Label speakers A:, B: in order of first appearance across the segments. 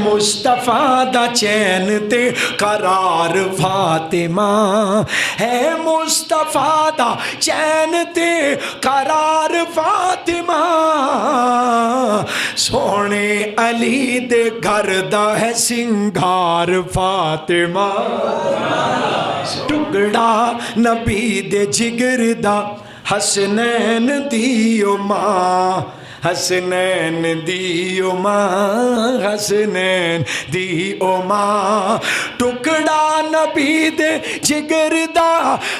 A: مصطفیٰ دا چین تے قرار فاطمہ ہے مصطفیٰ دا چین تے قرار فاطمہ سونے علی دے گھر دا ہے سنگار فاطمہ ٹکڑا نبی دے جگر دا حسنین دیو ماں حسنین دیو ماں حسنین دیو ماں ٹکڑا نبی دے جگر دا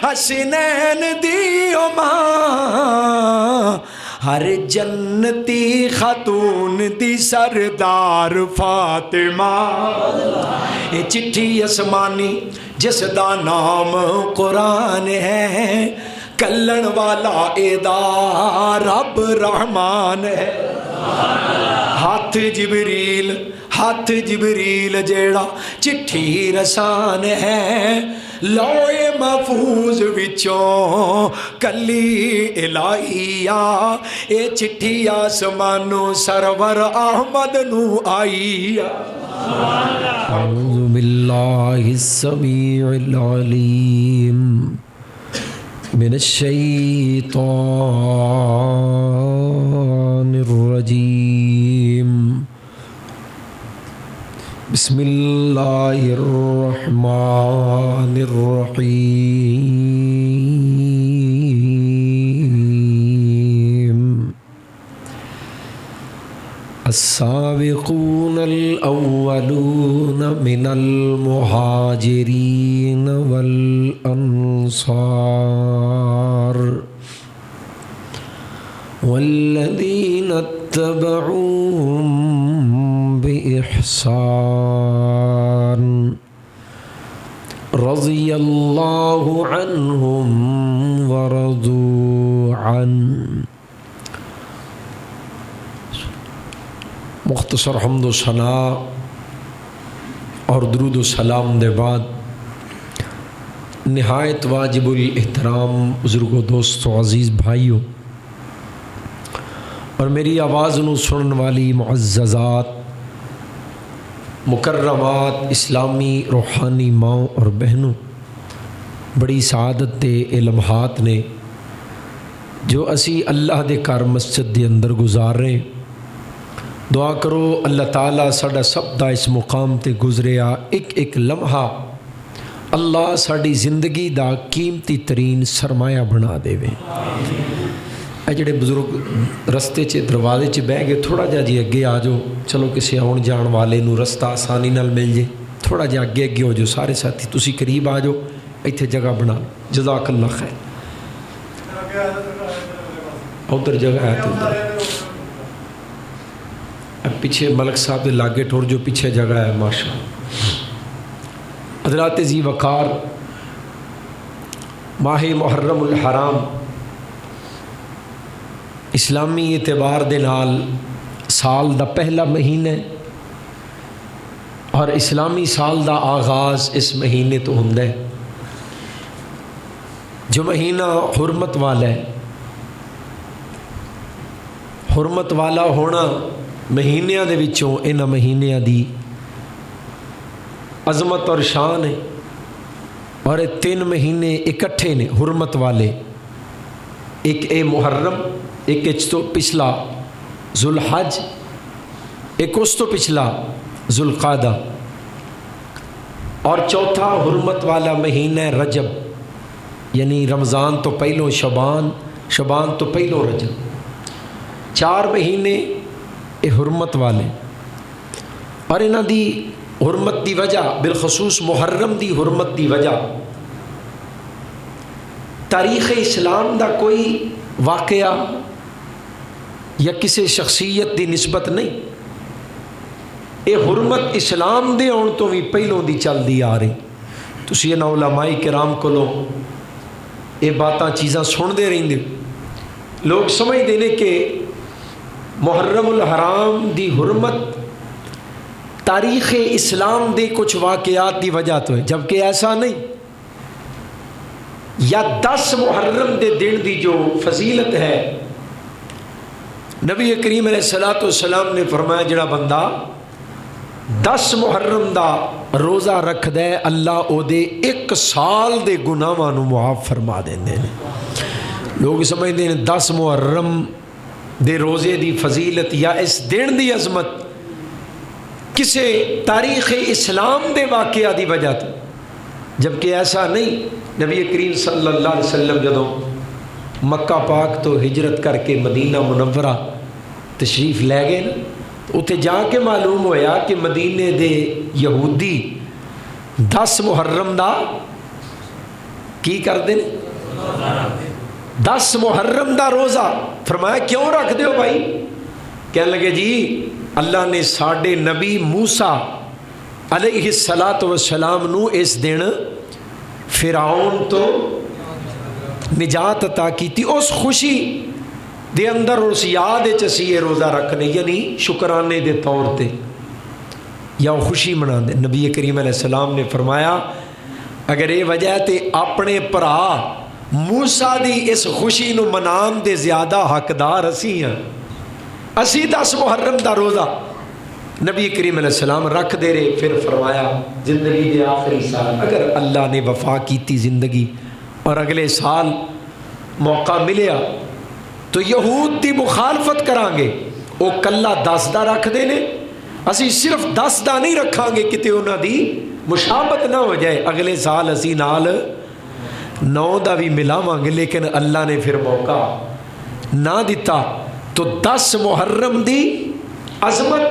A: حسنین دیو ماں ہر جنتی خاتون دی سردار فاطمہ یہ چٹھی اسمانی جس دا نام قرآن ہے کلن والا ایدا رب رحمان ہے ہاتھ جبریل جیڑا چٹھی رسان ہے لوئے محفوظ وچوں کلی الہیا اے چٹھی آسمانو سرور احمد نو آئی اعوذ باللہ السمیع العلیم من الشیطان الرجیم بسم اللہ الرحمن الرحیم السابقون الاولون من المہاجرین والانصار والذین اتبعوهم بإحسان رضی اللہ عنہم ورضوا عنہ. مختصر حمد و ثنا اور درود و سلام دے بعد نہایت واجب الاحترام بزرگوں دوستوں عزیز بھائیوں اور میری آواز نو سنن والی معززات مکرمات اسلامی روحانی ماں اور بہنوں، بڑی سعادت دے اے لمحات نے جو اسی اللہ دے کار مسجد دے اندر گزار رہے ہیں. دعا کرو اللہ تعالیٰ ساڈا سب دا اس مقام تے گزریا ایک ایک لمحہ اللہ ساڈی زندگی دا قیمتی ترین سرمایہ بنا دے وے. اے جڑے بزرگ رستے چ دروازے چ بہ گئے تھوڑا جا جی اگے آ جاؤ، چلو کسی آن جان والے نو رستہ آسانی نال مل جے. تھوڑا جا اگے ہو جو سارے ساتھی تسی قریب آ جاؤ، ایتھے جگہ بنا. جزاک اللہ خیر. ادھر جگہ ہے تو ادھر پیچھے ملک صاحب دے لاگے ٹھور جو پیچھے جگہ ہے ماشاء اللہ. حضرات ذی وقار، ماہ محرم الحرام اسلامی اعتبار دے نال سال دا پہلا مہینہ اور اسلامی سال دا آغاز اس مہینے تو ہوندا ہے. جو مہینہ حرمت والا ہے، حرمت والا ہونا مہینیاں دے وچوں انہاں مہینیاں دی عظمت اور شان ہے. اور یہ 3 مہینے اکٹھے نے حرمت والے، ایک اے محرم، ایک تو پچھلا ذوالحج، ایک اس تو پچھلا ذوالقعدہ، اور چوتھا حرمت والا مہینہ رجب، یعنی رمضان تو پہلو شعبان، شعبان تو پہلو رجب. 4 مہینے اے حرمت والے. اور انہاں دی حرمت دی وجہ، بالخصوص محرم دی حرمت دی وجہ تاریخ اسلام دا کوئی واقعہ یا کسی شخصیت دی نسبت نہیں. اے حرمت اسلام دے آن تو بھی پہلوں دی چل دی آ رہی. تسی انہاں علماء کرام کولوں اے باتاں چیزاں سن دے رہندے. لوگ سمجھ دینے کہ محرم الحرام دی حرمت تاریخ اسلام دے کچھ واقعات دی وجہ تو ہے، جبکہ ایسا نہیں. یا 10 محرم دے دن دی جو فضیلت ہے، نبی کریم علیہ الصلوۃ والسلام نے فرمایا جڑا بندہ 10 محرم دا روزہ رکھ دے اللہ او دے 1 سال دے گناہاں نو معاف فرما دیندے نے۔ لوگ سمجھتے ہیں 10 محرم دے روزے دی فضیلت یا اس دن دی عظمت کسے تاریخ اسلام دے واقعہ دی وجہ تھی، جبکہ ایسا نہیں۔ نبی کریم صلی اللہ علیہ وسلم جدوں مکہ پاک تو ہجرت کر کے مدینہ منورہ تشریف لے گئے نا، اتنے جا کے معلوم ہویا کہ مدینے دے یہودی 10 محرم دا کی کر دیں، 10 محرم دا روزہ۔ فرمایا کیوں رکھ دیو بھائی؟ کہنے لگے جی اللہ نے ساڈے نبی موسیٰ علیہ السلام نو اس دن فرعون تو نجات عطا کی تھی، اس خوشی دے اندر اس یاد اسی یہ روزہ رکھنے، یعنی شکرانے دے طور تے یا خوشی منا دے۔ نبی کریم علیہ السلام نے فرمایا اگر یہ وجہ تے اپنے پرا موسیٰ دی اس خوشی نو منان دے زیادہ حقدار اسی ہیں۔ اسی 10 محرم دا روزہ نبی کریم علیہ السلام رکھ دے رہے۔ پھر فرمایا زندگی دے آخری سال اگر اللہ نے وفا کیتی زندگی اور اگلے سال موقع ملیا تو یہود دی مخالفت کران گے، وہ کلا 10 دا رکھ دے نے، اسی صرف 10 دا نہیں رکھاں گے کتے انہاں دی مشابت نہ ہو جائے، اگلے سال اسی نال 9 دا بھی ملاواں گے، لیکن اللہ نے پھر موقع نہ دیتا۔ تو 10 محرم دی عظمت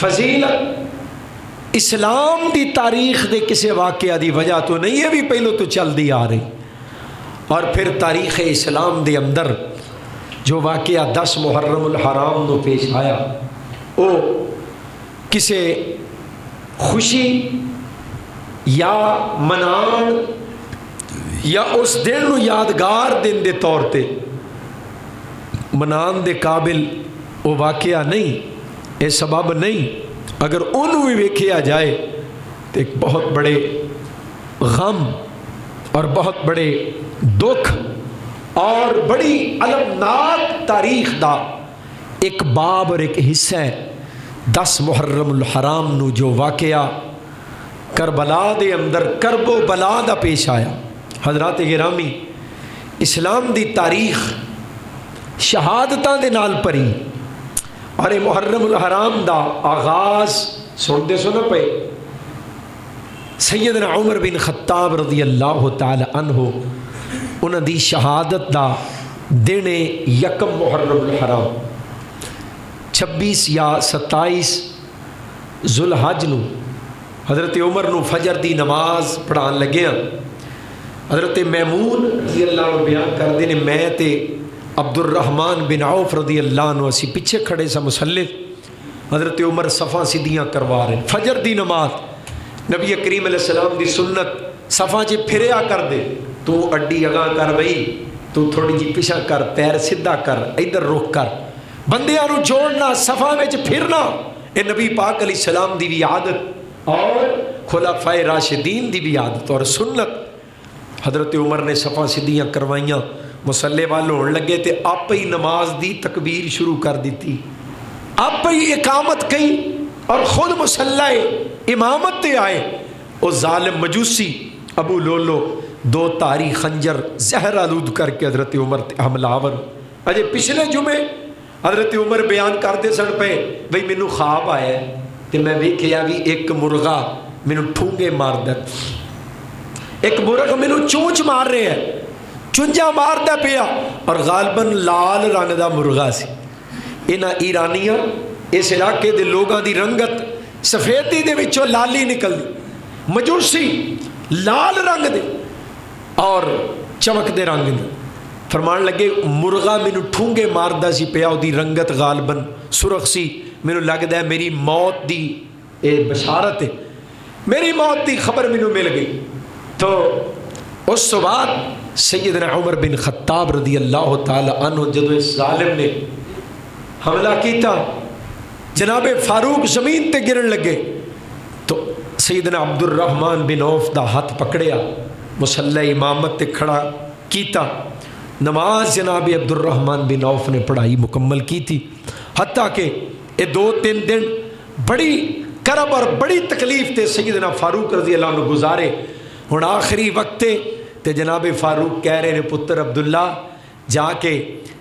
A: فضیلت اسلام دی تاریخ دے کسے واقعہ دی وجہ تو نہیں ہے، بھی پہلو تو چل دی آ رہی۔ اور پھر تاریخ اسلام دے اندر جو واقعہ 10 محرم الحرام نو پیش آیا وہ کسے خوشی یا منان یا اس دن نو یادگار دن دے طور تے منان دے قابل وہ واقعہ نہیں، اے سبب نہیں۔ اگر انہوں بھی ویکھیا جائے تو ایک بہت بڑے غم اور بہت بڑے دکھ اور بڑی المناک تاریخ دا ایک باب اور ایک حصہ ہے 10 محرم الحرام نو جو واقعہ کربلا دے اندر کرب و بلا دا پیش آیا۔ حضرات گرامی، اسلام دی تاریخ شہادتاں دے نال پری، اور محرم الحرام دا آغاز سنتے سنا پے سیدنا عمر بن خطاب رضی اللہ تعالی عنہ انہاں دی شہادت دا دن 1 محرم الحرام 26 یا 27 ذوالحج نو حضرت عمر نو فجر دی نماز پڑھان لگے ہیں۔ حضرت میمون رضی اللہ عنہ بیان کر دے نے میں تے عبد الرحمن بن عوف رضی اللہ عنہ اسی پیچھے کھڑے سا مسلح، حضرت عمر صفاں سیدھیاں کروا رہے، فجر دی نماز نبی کریم علیہ السلام دی سنت صفاں جی پھریا کر دے، تو اڈی اگاں کر بھئی، تو تھوڑی جی پیچھا کر، پیر سدھا کر، ادھر رخ کر، بندیاں نو جوڑنا، صفاں وچ پھرنا، اے نبی پاک علیہ السلام دی بھی عادت اور خلفائے راشدین دی بھی عادت اور سنت۔ حضرت عمر نے صفاں سیدھیاں کروائیاں، مسلح وال ہون لگے تے آپ ہی نماز دی تکبیر شروع کر دیتی، آپ ہی اقامت کئی اور خود مسلح امامت تے آئے۔ او ظالم مجوسی ابو لولو 2 تاری خنجر زہر آلود کر کے حضرت عمر تے حملہ آور۔ اجے پچھلے جمعے حضرت عمر بیان کرتے سن پہ بھئی مینوں خواب آیا ہے تے میں ویکھیا بھی ایک مرغا مینوں ٹھونگے مار دے، ایک مرغ مینوں چونچ مار رہے ہیں، چنجا مار دے پیا، اور غالباً لال رنگ دا مرغا سی۔ انہاں ایرانیاں اس علاقے دے لوگاں دی رنگت سفیدی دے وچوں لالی نکل دی، مجوسی لال رنگ دے اور چمک دے رنگ دے، فرمان لگے مرغا مینوں ٹھونگے ماردا سی پیا، او دی رنگت غالباً سرخ سی، مینوں لگدا ہے میری موت دی اے بشارت ہے، میری موت دی خبر مینوں مل گئی۔ تو اس بعد سیدنا عمر بن خطاب رضی اللہ تعالی عنہ جدو اس ظالم نے حملہ کیتا، جناب فاروق زمین تے گرن لگے، تو سیدنا عبد الرحمن بن عوف دا ہاتھ پکڑیا، مسلح امامت تے کھڑا کیتا، نماز جناب عبد الرحمن بن عوف نے پڑھائی مکمل کی تھی، حتیٰ کہ یہ 2-3 دن بڑی کرب اور بڑی تکلیف تے سیدنا فاروق رضی اللہ عنہ گزارے. ہن آخری وقت تے جناب فاروق کہہ رہے نے پتر عبداللہ جا کے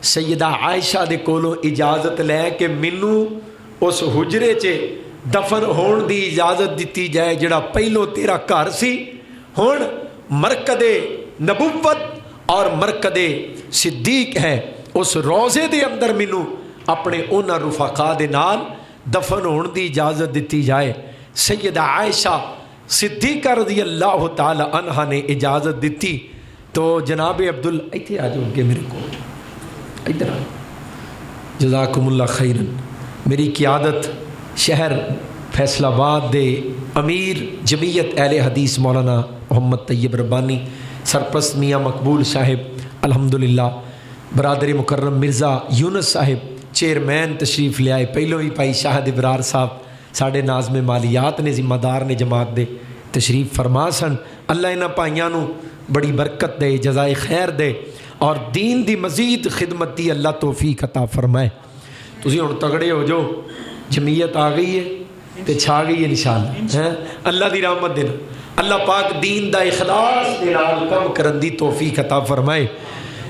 A: سیدہ عائشہ دے کولوں اجازت لے کہ مینوں اس حجرے چ دفن ہون دی اجازت دیتی جائے جڑا پہلو تیرا گھر سی. ہن مرکد نبوت اور مرکد صدیق ہے، اس روزے دے اندر مینوں اپنے انہاں رفقا دے نال دفن ہون دی اجازت دیتی جائے. سیدہ عائشہ صدیقہ رضی اللہ تعالی عنہا نے اجازت دیتی. تو جناب عبداللہ ایتھے آ جاؤ کہ میرے کو ادھر آ. جزاکم اللہ خیرن. میری قیادت شہر فیصل آباد دے امیر جمعیت اہل حدیث مولانا محمد طیب ربانی سرپرست میاں مقبول صاحب الحمدللہ، برادر مکرم مرزا یونس صاحب چیئرمین تشریف لے آئے. پہلو ہی پائی شاہد ابرار صاحب ساڑھے ناظم مالیات نے ذمہ دار نے جماعت دے تشریف فرما سن. اللہ انہاں پائیاں نو بڑی برکت دے، جزائے خیر دے اور دین دی مزید خدمت دی اللہ توفیق عطا فرمائے. تسی ہن تگڑے ہو جو جمعیت آ گئی ہے تے چھا گئی ہے انشاءاللہ. اللہ دی رحمت دے اللہ پاک دین دا اخلاص دے نال کم کرن دی توفیق عطا فرمائے.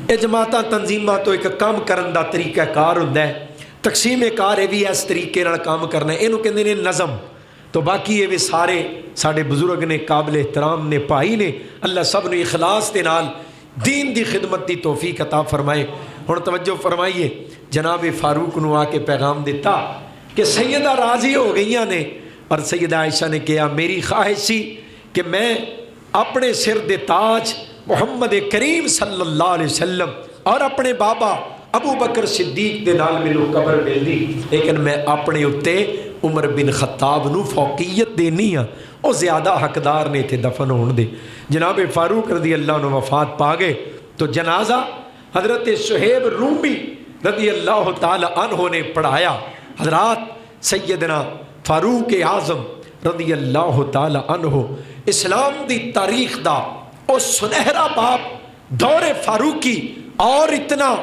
A: اے جماعتاں تنظیماں تو ایک کام کرن دا طریقہ کار ہوندا ہے. تقسیم کار ہے بھی اس طریقے نال کام کرنا ہے، اینو کہندے نے نظم. تو باقی یہ بھی سارے ساڑے بزرگ نے، قابل احترام نے، بھائی نے، اللہ سب نے اخلاص دے نال دین دی خدمت دی توفیق عطا فرمائے. ہن توجہ فرمائیے، جناب فاروق نو آ کے پیغام دیتا کہ سیدہ راضی ہو گئیاں نے. اور سیدہ عائشہ نے کہا میری خواہش سی کہ میں اپنے سر دے تاج محمد کریم صلی اللہ علیہ وسلم اور اپنے بابا ابو بکر صدیق دے نال مینوں قبر مل دی، لیکن میں اپنے اتے عمر بن خطاب نو فوقیت دینی ہاں، وہ زیادہ حقدار نے تھے دفن ہون دے. جناب فاروق رضی اللہ عنہ وفات پا گئے تو جنازہ حضرت صہیب رومی رضی اللہ تعالی عنہ نے پڑھایا. حضرات سیدنا فاروق اعظم رضی اللہ تعالی عنہ اسلام دی تاریخ دا او سنہرا باب دور فاروقی اور اتنا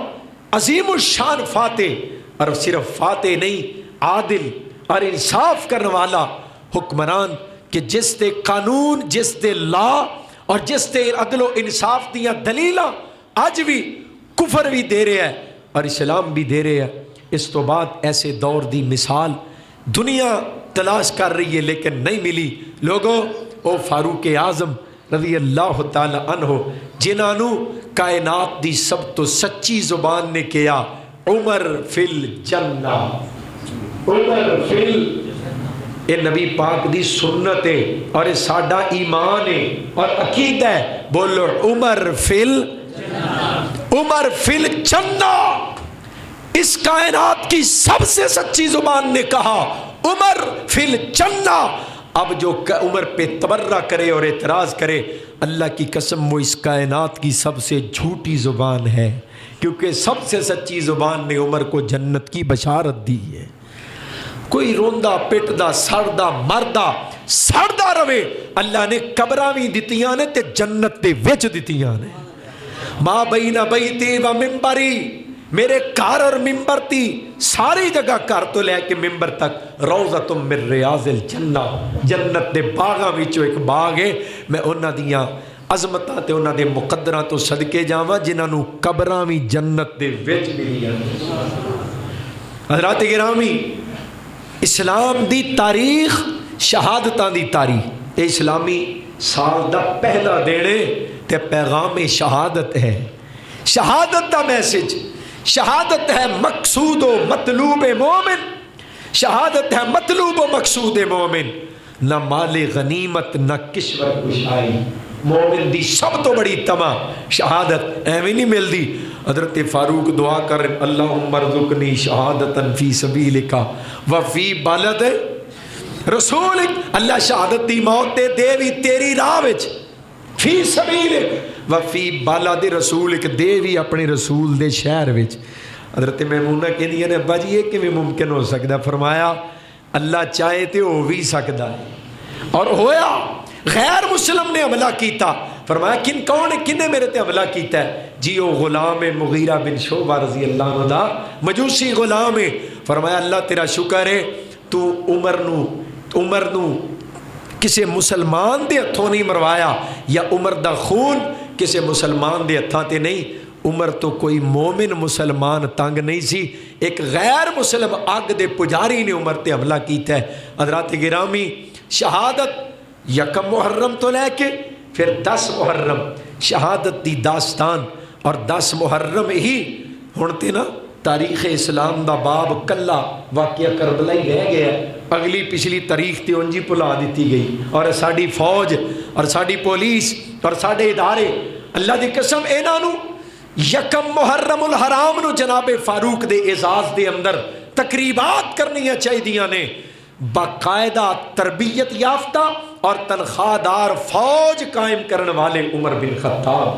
A: عظیم الشان فاتح، اور صرف فاتح نہیں عادل اور انصاف کرنے والا حکمران کہ جس دے قانون، جس دے لا اور جس دے عدل و انصاف دیاں دلیلاں آج بھی کفر بھی دے رہے ہیں اور اسلام بھی دے رہے ہیں. اس تو بعد ایسے دور دی مثال دنیا تلاش کر رہی ہے لیکن نہیں ملی. لوگوں او فاروق اعظم رضی اللہ تعالی عنہ جنہوں کائنات دی سب تو سچی زبان نے کیا عمر فی الجنہ، عمر فی الجنہ. یہ نبی پاک دی سنت ہے اور یہ ساڈا ایمان ہے اور عقیدہ ہے. بولو عمر فی الجنہ، عمر فی الجنہ. اس کائنات کی سب سے سچی زبان نے کہا عمر فی الجنہ. اب جو عمر پہ تبرہ کرے اور اعتراض کرے، اللہ کی قسم وہ اس کائنات کی سب سے جھوٹی زبان ہے، کیونکہ سب سے سچی زبان نے عمر کو جنت کی بشارت دی ہے. کوئی روندہ پٹدا سڑدا مردا سڑدا روے، اللہ نے قبراں بھی دتیاں نے تے جنت دے وچ دتیاں نے. ما بین بیتی و منبری، میرے گھر اور ممبر تھی ساری جگہ گھر تو لے کے ممبر تک روضۃ من ریاض الجنہ، جنت دے باغاں وچوں ایک باغ ہے. میں انہاں دیاں عظمتاں تے انہاں دے مقدراں تو صدقے جاواں جنہاں نو قبراں وی جنت دے وچ ملیاں. حضرات گرامی، اسلام دی تاریخ شہادتاں دی تاریخ. اے اسلامی سال دا پہلا دینے تے پیغام شہادت ہے. شہادت دا میسج، شہادت ہے مقصود و مطلوب مومن، شہادت ہے مطلوب و مقصود مومن. نہ مال غنیمت نہ کشور کشائی. مومن دی سب تو بڑی تما شہادت ایویں نہیں ملتی. حضرت فاروق دعا کر اللہم ارزقنی شہادتا فی سبیلک وفی بلد رسولک. اللہ شہادت دی موت دے بھی تیری راہ وچ، فی سبیلک وفی بلد رسولک، دے بھی اپنے رسول دے شہر وچ. حضرت میمونہ کہندی ہے ابا جی یہ کیویں ممکن ہو سکدا؟ فرمایا اللہ چاہے تے ہو بھی سکدا ہے اور ہویا. غیر مسلم نے حملہ کیتا، فرمایا کن نے میرے تے حملہ کیتا ہے؟ جی وہ غلام مغیرہ بن شعبہ رضی اللہ عنہ دا مجوسی غلام ہے. فرمایا اللہ تیرا شکر ہے تو عمر نو عمر نو کسی مسلمان دے ہتھوں نہیں مروایا یا عمر دا خون کسی مسلمان دے ہتھاں تے نہیں. عمر تو کوئی مومن مسلمان تنگ نہیں سی, ایک غیر مسلم اگ دے پجاری نے عمر تے حملہ کیتا ہے. حضرات گرامی شہادت یکم محرم تو لے کے پھر 10 محرم شہادت دی داستان, اور 10 محرم ہی ہن نا تاریخ اسلام دا باب کلا واقعہ کربلا ہی رہ گیا. اگلی پچھلی تاریخ تے انجی بھلا دیتی گئی, اور ساڈی فوج اور ساڈی پولیس اور ساڈے ادارے اللہ دی قسم انہاں نو یکم محرم الحرام نو جناب فاروق دے اعزاز دے اندر تقریبات کرنیاں چاہیدیاں نے. باقاعدہ تربیت یافتہ اور تنخواہ دار فوج قائم کرنے والے عمر بن خطاب,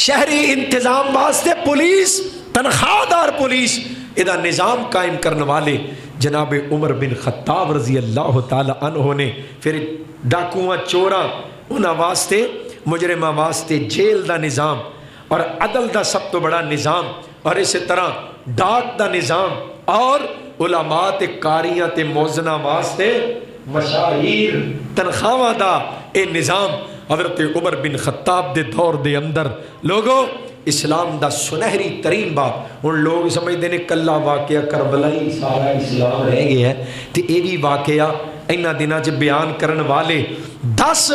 A: شہری انتظام واسطے پولیس, تنخواہ دار پولیس, ادا نظام قائم کرنے والے جناب عمر بن خطاب رضی اللہ تعالی عنہ نے. پھر ڈاکواں چوراں انہاں واسطے مجرماں واسطے جیل دا نظام اور عدل دا سب تو بڑا نظام, اور اسی طرح ڈاک دا نظام, اور علماء تے قاریاں تے موزنہ واسطے مشاہیر تنخواہ دا اے نظام حضرت عمر بن خطاب دے دور دے اندر. لوگوں اسلام دا سنہری ترین باب ان لوگ سمجھتے ہیں کلا واقعہ کربلا ہی سارا اسلام رہ گیا ہے, تو یہ بھی واقعہ انہاں دناں چ بیان کرن والے 10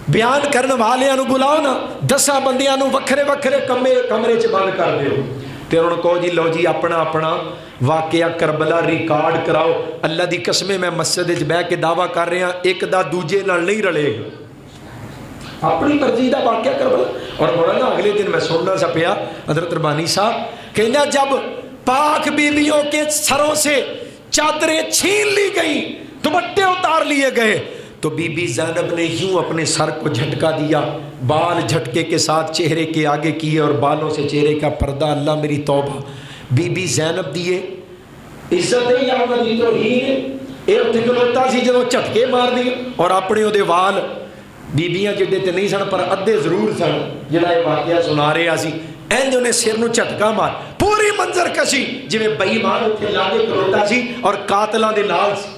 A: بیان کرنے والے نو بلاؤ نا, 10 بندیاں نو وکھرے وکھرے کمرے چ بند کر دیو, تے انہوں نے کہو جی لو جی اپنا اپنا واقعہ کربلا ریکارڈ کراؤ. اللہ دی قسمیں میں مسجد وچ بیٹھ کے دعویٰ کر رہا ایک دا دوجے نال نہیں رلے گا, اپنی مرضی دا واقعہ کربلا. اور مولانا اگلے دن میں سننا سا پیا حضرت ربانی صاحب کہنا جب پاک بیویوں کے سروں سے چادریں چھین لی گئیں, دوپٹے اتار لیے گئے, تو بی بی زینب نے یوں اپنے سر کو جھٹکا دیا, بال جھٹکے کے ساتھ چہرے کے آگے کیے اور بالوں سے چہرے کا پردہ. اللہ میری توبہ, بی بی زینب دیے عزت ہے یا دی توہین, ایک تکلوتا سی جدوں جھٹکے مار دیے, اور اپنے دے وال بیبیاں جڑے تے نہیں سن پر ادھے ضرور سن, جڑا یہ واقعہ سنا رہا سی اینج انہیں سر نو جھٹکا مار, پوری منظر کشی جویں بے ایمان اتنے لاگے کھلوتا سی اور قاتلاں دے نال سی,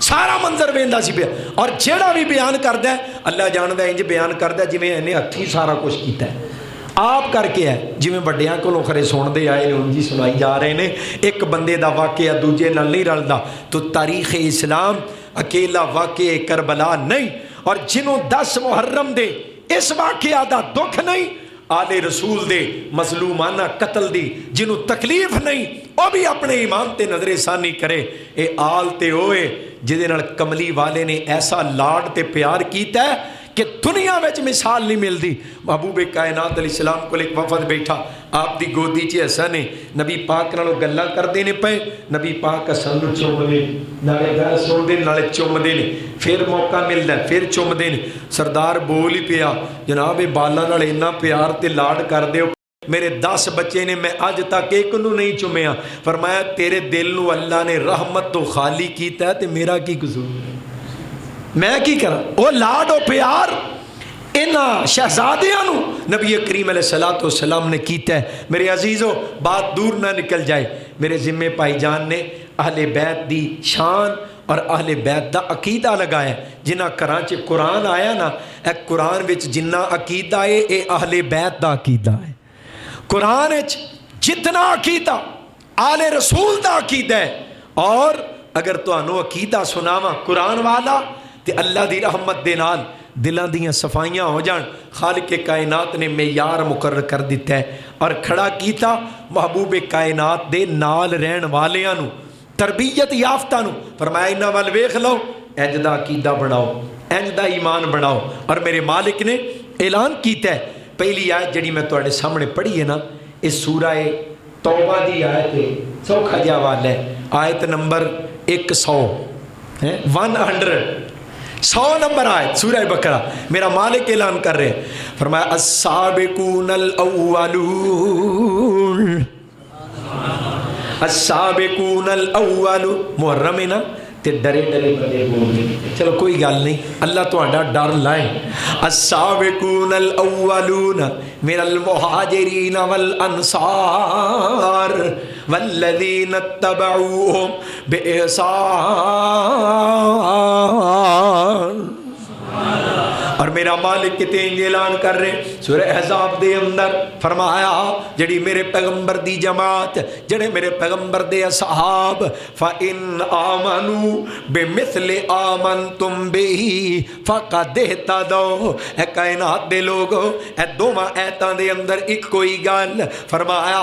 A: سارا منظر ویندا سی پیا. اور جیڑا بھی بیان کردا ہے اللہ جاندا ہے انج بیان کردا ہے جویں انہیں ہتھی سارا کچھ کیتا ہے, آپ کر کے ہے جویں بڑیاں کولوں خرے سنتے آئے نے انجی سنائی جا رہے نے. ایک بندے دا واقعہ دوجے نال نہیں رلدا, تو تاریخ اسلام اکیلا واقعہ کربلا نہیں, اور جنہوں 10 محرم دے اس واقعہ دا دکھ نہیں, آل رسول دے مظلومانہ قتل دی جنہوں تکلیف نہیں, وہ بھی اپنے ایمان تے نظر ثانی کرے. اے آل تے ہوئے جدے نال کملی والے نے ایسا لاڈ تے پیار کیتا ہے کہ دنیا وچ مثال نہیں ملتی. محبوب کائنات علیہ السلام کو ایک وفد بیٹھا, آپ دی گودی چ حسن نے, نبی پاک نالوں گلاں کردے نے پے, نبی پاک حسن نوں چومدے نالے گل سندے نالے چومدے نے, پھر موقع ملدا ہے پھر چومدے نے. سردار بول ہی پیا جناب بالاں نال اتنا پیار تے لاڈ کردے ہو, میرے 10 بچے نے میں اج تک ایک نو نہیں چومیا. فرمایا تیرے دل نو اللہ نے رحمت تو خالی کیتا ہے, تے میرا کی قصور ہے, میں کی کرا. وہ لاڈ و پیار انہاں شہزادیاں نو نبی کریم علیہ الصلوۃ والسلام نے کیتا ہے. میرے عزیزو بات دور نہ نکل جائے, میرے ذمے پائی جان نے اہل بیت دی شان اور اہل بیت دا عقیدہ لگایا. جنہ گھراں چ قرآن آیا نا, اے قرآن وچ جنہ عقیدہ ہے اے اہل بیت دا عقیدہ ہے. قرآن وچ جتنا عقیدہ آل رسول دا عقیدہ ہے. اور اگر تانوں عقیدہ سناواں قرآن والا تے اللہ دی رحمت دے نال دلاں دیاں صفائیاں ہو جان. خالق کائنات نے معیار مقرر کر دیتا ہے اور کھڑا کیتا محبوب کائنات دے نال رہن والیاں نو, تربیت یافتہ نو. فرمایا انہاں ول ویکھ لو, انج دا عقیدہ بناؤ, انج دا ایمان بناؤ. اور میرے مالک نے اعلان کیتا ہے, پہلی آیت جڑی میں تواڈے سامنے پڑھی ہے نا, اس سورہ توبہ دی آیت ہے, سوکھا جا والا ہے, آیت نمبر 100 100 نمبر آیت سورہ بقرہ. میرا مالک اعلان کر رہے ہیں, فرمایا السابقون الاولون, السابقون الاول محرم ہے نا, تے ڈرے ڈرے بندے بول دے. چلو کوئی گل نہیں, اللہ تہاڈا ڈر لائے. السابقون الاولون من المہاجرین والانصار والذین اتبعوهم بإحسان. اور میرا مالک کتے اعلان کر رہے سورہ احزاب دے اندر فرمایا جڑی میرے پیغمبر دی جماعت, جڑے میرے پیغمبر دے اصحاب, فَإِنْ آمَنُوا بِمِثْلِ آمَنْتُمْ بِهِ فَقَدْ اهْتَدَوْا. اے کائنات دے لوگو, اے دوواں ایتاں دے اندر ایک کوئی گل فرمایا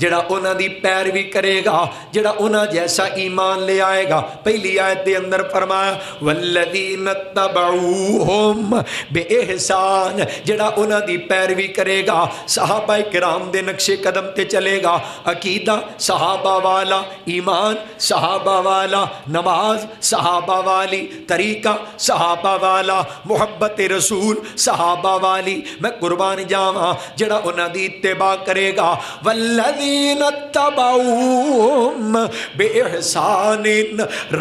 A: جڑا انہاں دی پیروی کرے گا, جڑا انہاں جیسا ایمان لے آئے گا. پہلی آیت دے اندر فرمایا وَالَّذِينَ اتَّبَعُوهُمْ بے احسان, جڑا انہاں دی پیروی کرے گا, صحابہ کرام دے نقش قدم تے چلے گا, عقیدہ صحابہ والا, ایمان صحابہ والا, نماز صحابہ والی, طریقہ صحابہ والا, محبت رسول صحابہ والی. میں قربان جاواں جڑا انہاں دی اتباع کرے گا. والذین اتبعوہم بے احسان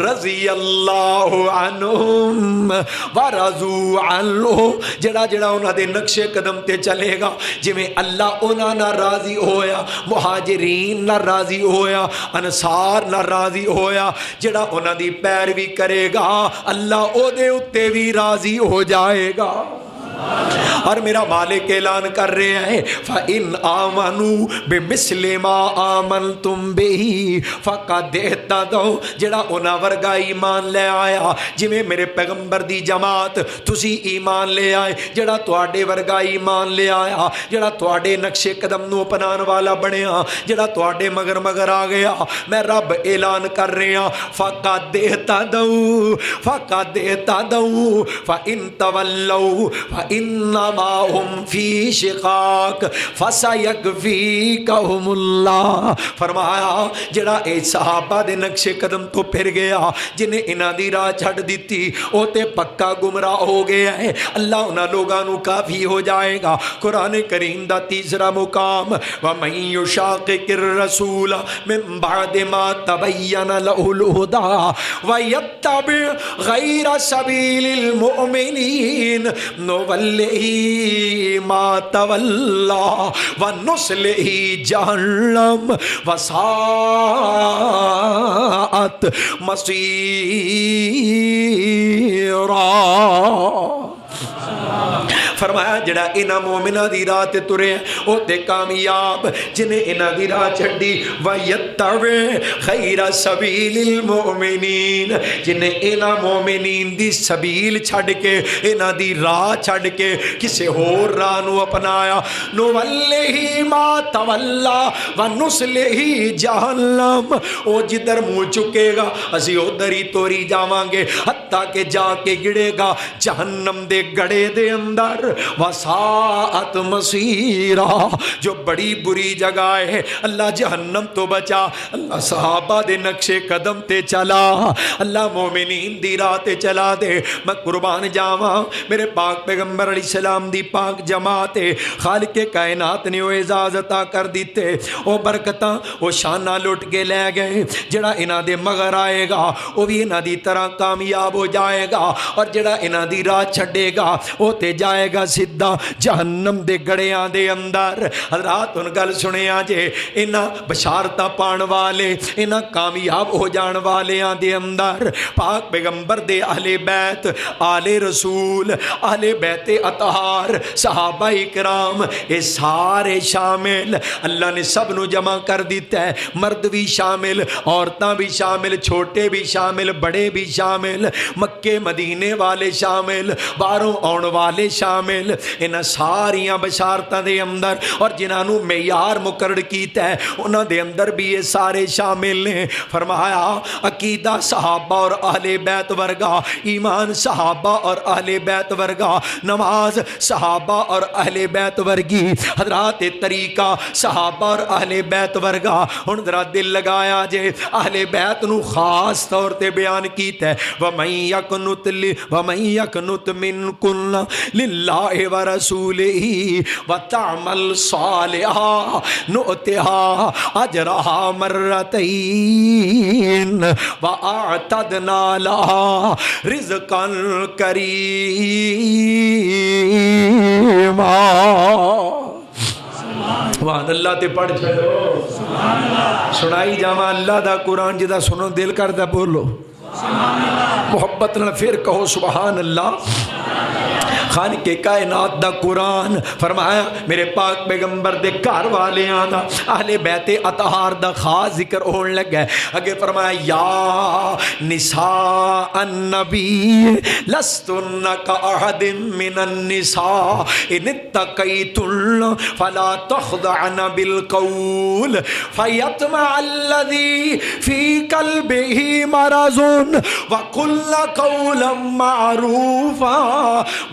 A: رضی اللہ عنہم ورضوا عنہ, جڑا جڑا انہاں دے نقش قدم تے چلے گا, جویں اللہ انہاں نہ راضی ہویا, مہاجرین نہ راضی ہویا, انصار نہ راضی ہویا, جڑا انہاں دی پیروی کرے گا اللہ او دے اتے بھی راضی ہو جائے گا. اور میرا مالک اعلان کر رہے ہیں فَإِنْ آمَنُوا بِمِثْلِ مَا آمَنْتُمْ بِهِ فَقَدْ اهْتَدَوْا. جڑا انہاں ورگا ایمان لے آیا جویں میرے پیغمبر دی جماعت تسی ایمان لے آئے, جڑا تواڈے ورگا ایمان لے آیا, جڑا تواڈے نقش قدم نو اپنان والا بنیا, جڑا تواڈے مگر مگر آ گیا, میں رب اعلان کر رہا فَقَدْ اهْتَدَوْا فَقَدْ اهْتَدَوْا فَإِنْ تَوَلَّوْا فَإِنَّمَا هُمْ فِي شِقَاقٍ فَسَيَكْفِيكَهُمُ اللَّهُ. فرمایا جڑا اے صحابہ دے نقش قدم تو پھر گیا, جنہیں انہاں دی راہ چھڑ دیتی, او تے پکا گمراہ ہو گیا ہے. اللہ انہاں لوگاں نو کافی ہو جائے گا. قرآن کریم دا تیسرا مقام وَمَن يُشَاقِقِ الرَّسُولَ مِن بَعْدِ مَا تَبَيَّنَ لَهُ الْهُدَى وَيَتَّبِعْ غَيْرَ سَبِيلِ الْمُؤْمِنِينَ نُوَلِّهِ مَا تَوَلَّى وَنُصْلِهِ جَهَنَّمَ وَسَاءَتْ مَصِيرًا. فرمایا جڑا انہاں مومنہ دی راہ تے ترے او تے کامیاب, جنہیں انہاں دی راہ چھڑی وَيَتَّبِعْ غَيْرَ سَبِيلِ الْمُؤْمِنِينَ, جنہیں انہاں مومنین دی سبیل چھڑ کے, انہاں دی راہ چھڑ کے کسے ہور راہ نو اپنایا, نُوَلِّهِ مَا تَوَلَّى وَنُصْلِهِ جَهَنَّمَ, او جدھر منہ چکے گا اسی ادھر ہی توری جاواں گے حتیٰ کہ جا کے گڑے گا جہنم دے گڑے دے اندر. وساعت مصیرا, جو بڑی بری جگہ ہے. اللہ جہنم تو بچا, اللہ صحابہ دے نقش قدم تے چلا, اللہ مومنین دی راہ تے چلا دے. میں قربان جاواں میرے پاک پیغمبر علیہ السلام دی پاک جماعت خالق کائنات نے وہ اعزاز عطا کر دیتے, وہ برکتاں وہ شانہ لٹ کے لے گئے. جڑا انہاں دے مگر آئے گا وہ بھی انہاں دی طرح کامیاب ہو جائے گا, اور جڑا انہاں دی راہ چھڑے گا وہ تے جائے گا سیدھا جہنم دے گڑیاں دے اندر. حضرات ان گل سنیا جے, انہاں بشارتاں پان والے, انہاں کامیاب ہو جان والیاں دے اندر پاک پیغمبر دے اہل بیت, آل رسول, اہل بیت اطہار, صحابہ اکرام, اے سارے شامل. اللہ نے سب نو جمع کر دیتا ہے, مرد بھی شامل, عورتاں بھی شامل, چھوٹے بھی شامل, بڑے بھی شامل, مکے مدینے والے شامل, باہروں آن والے شامل. انہاں ساریاں بشارتاں دے اندر اور جنہاں نو معیار مقرر کیتا ہے انہاں دے اندر بھی یہ سارے شامل ہیں. فرمایا عقیدہ صحابہ اور اہل بیت ورگا, ایمان صحابہ اور اہل بیت ورگا, نماز صحابہ اور اہل بیت ورگی, حضرات طریقہ صحابہ اور اہل بیت ورگا. ہن ذرا دل لگایا جے, اہل بیت نو خاص طور تے بیان کیتا ہے وَمَن يَقْنُتْ مِنْكُنَّ لِلَّهِ اللہ و رسولہ وتعمل صالحا نؤتها اجرها مرتين واعتدنا لها رزقا کریما۔ سبحان اللہ تے پڑھ چھڑو، سنائی جاواں اللہ دا قرآن جدا سنو دل کردا بولو محبت نال پھر کہو سبحان اللہ۔ خالق کائنات دا قرآن فرمایا میرے پاک پیغمبر دے گھر والیاں دا اہل بیت اطہار دا خاص ذکر ہون لگا ہے۔ اگے فرمایا یا نساء النبی لستن کاحد من النساء ان اتقیتن فلا تخضعن بالقول فیطمع الذی فی قلبہ مرض وقلن قولا معروفا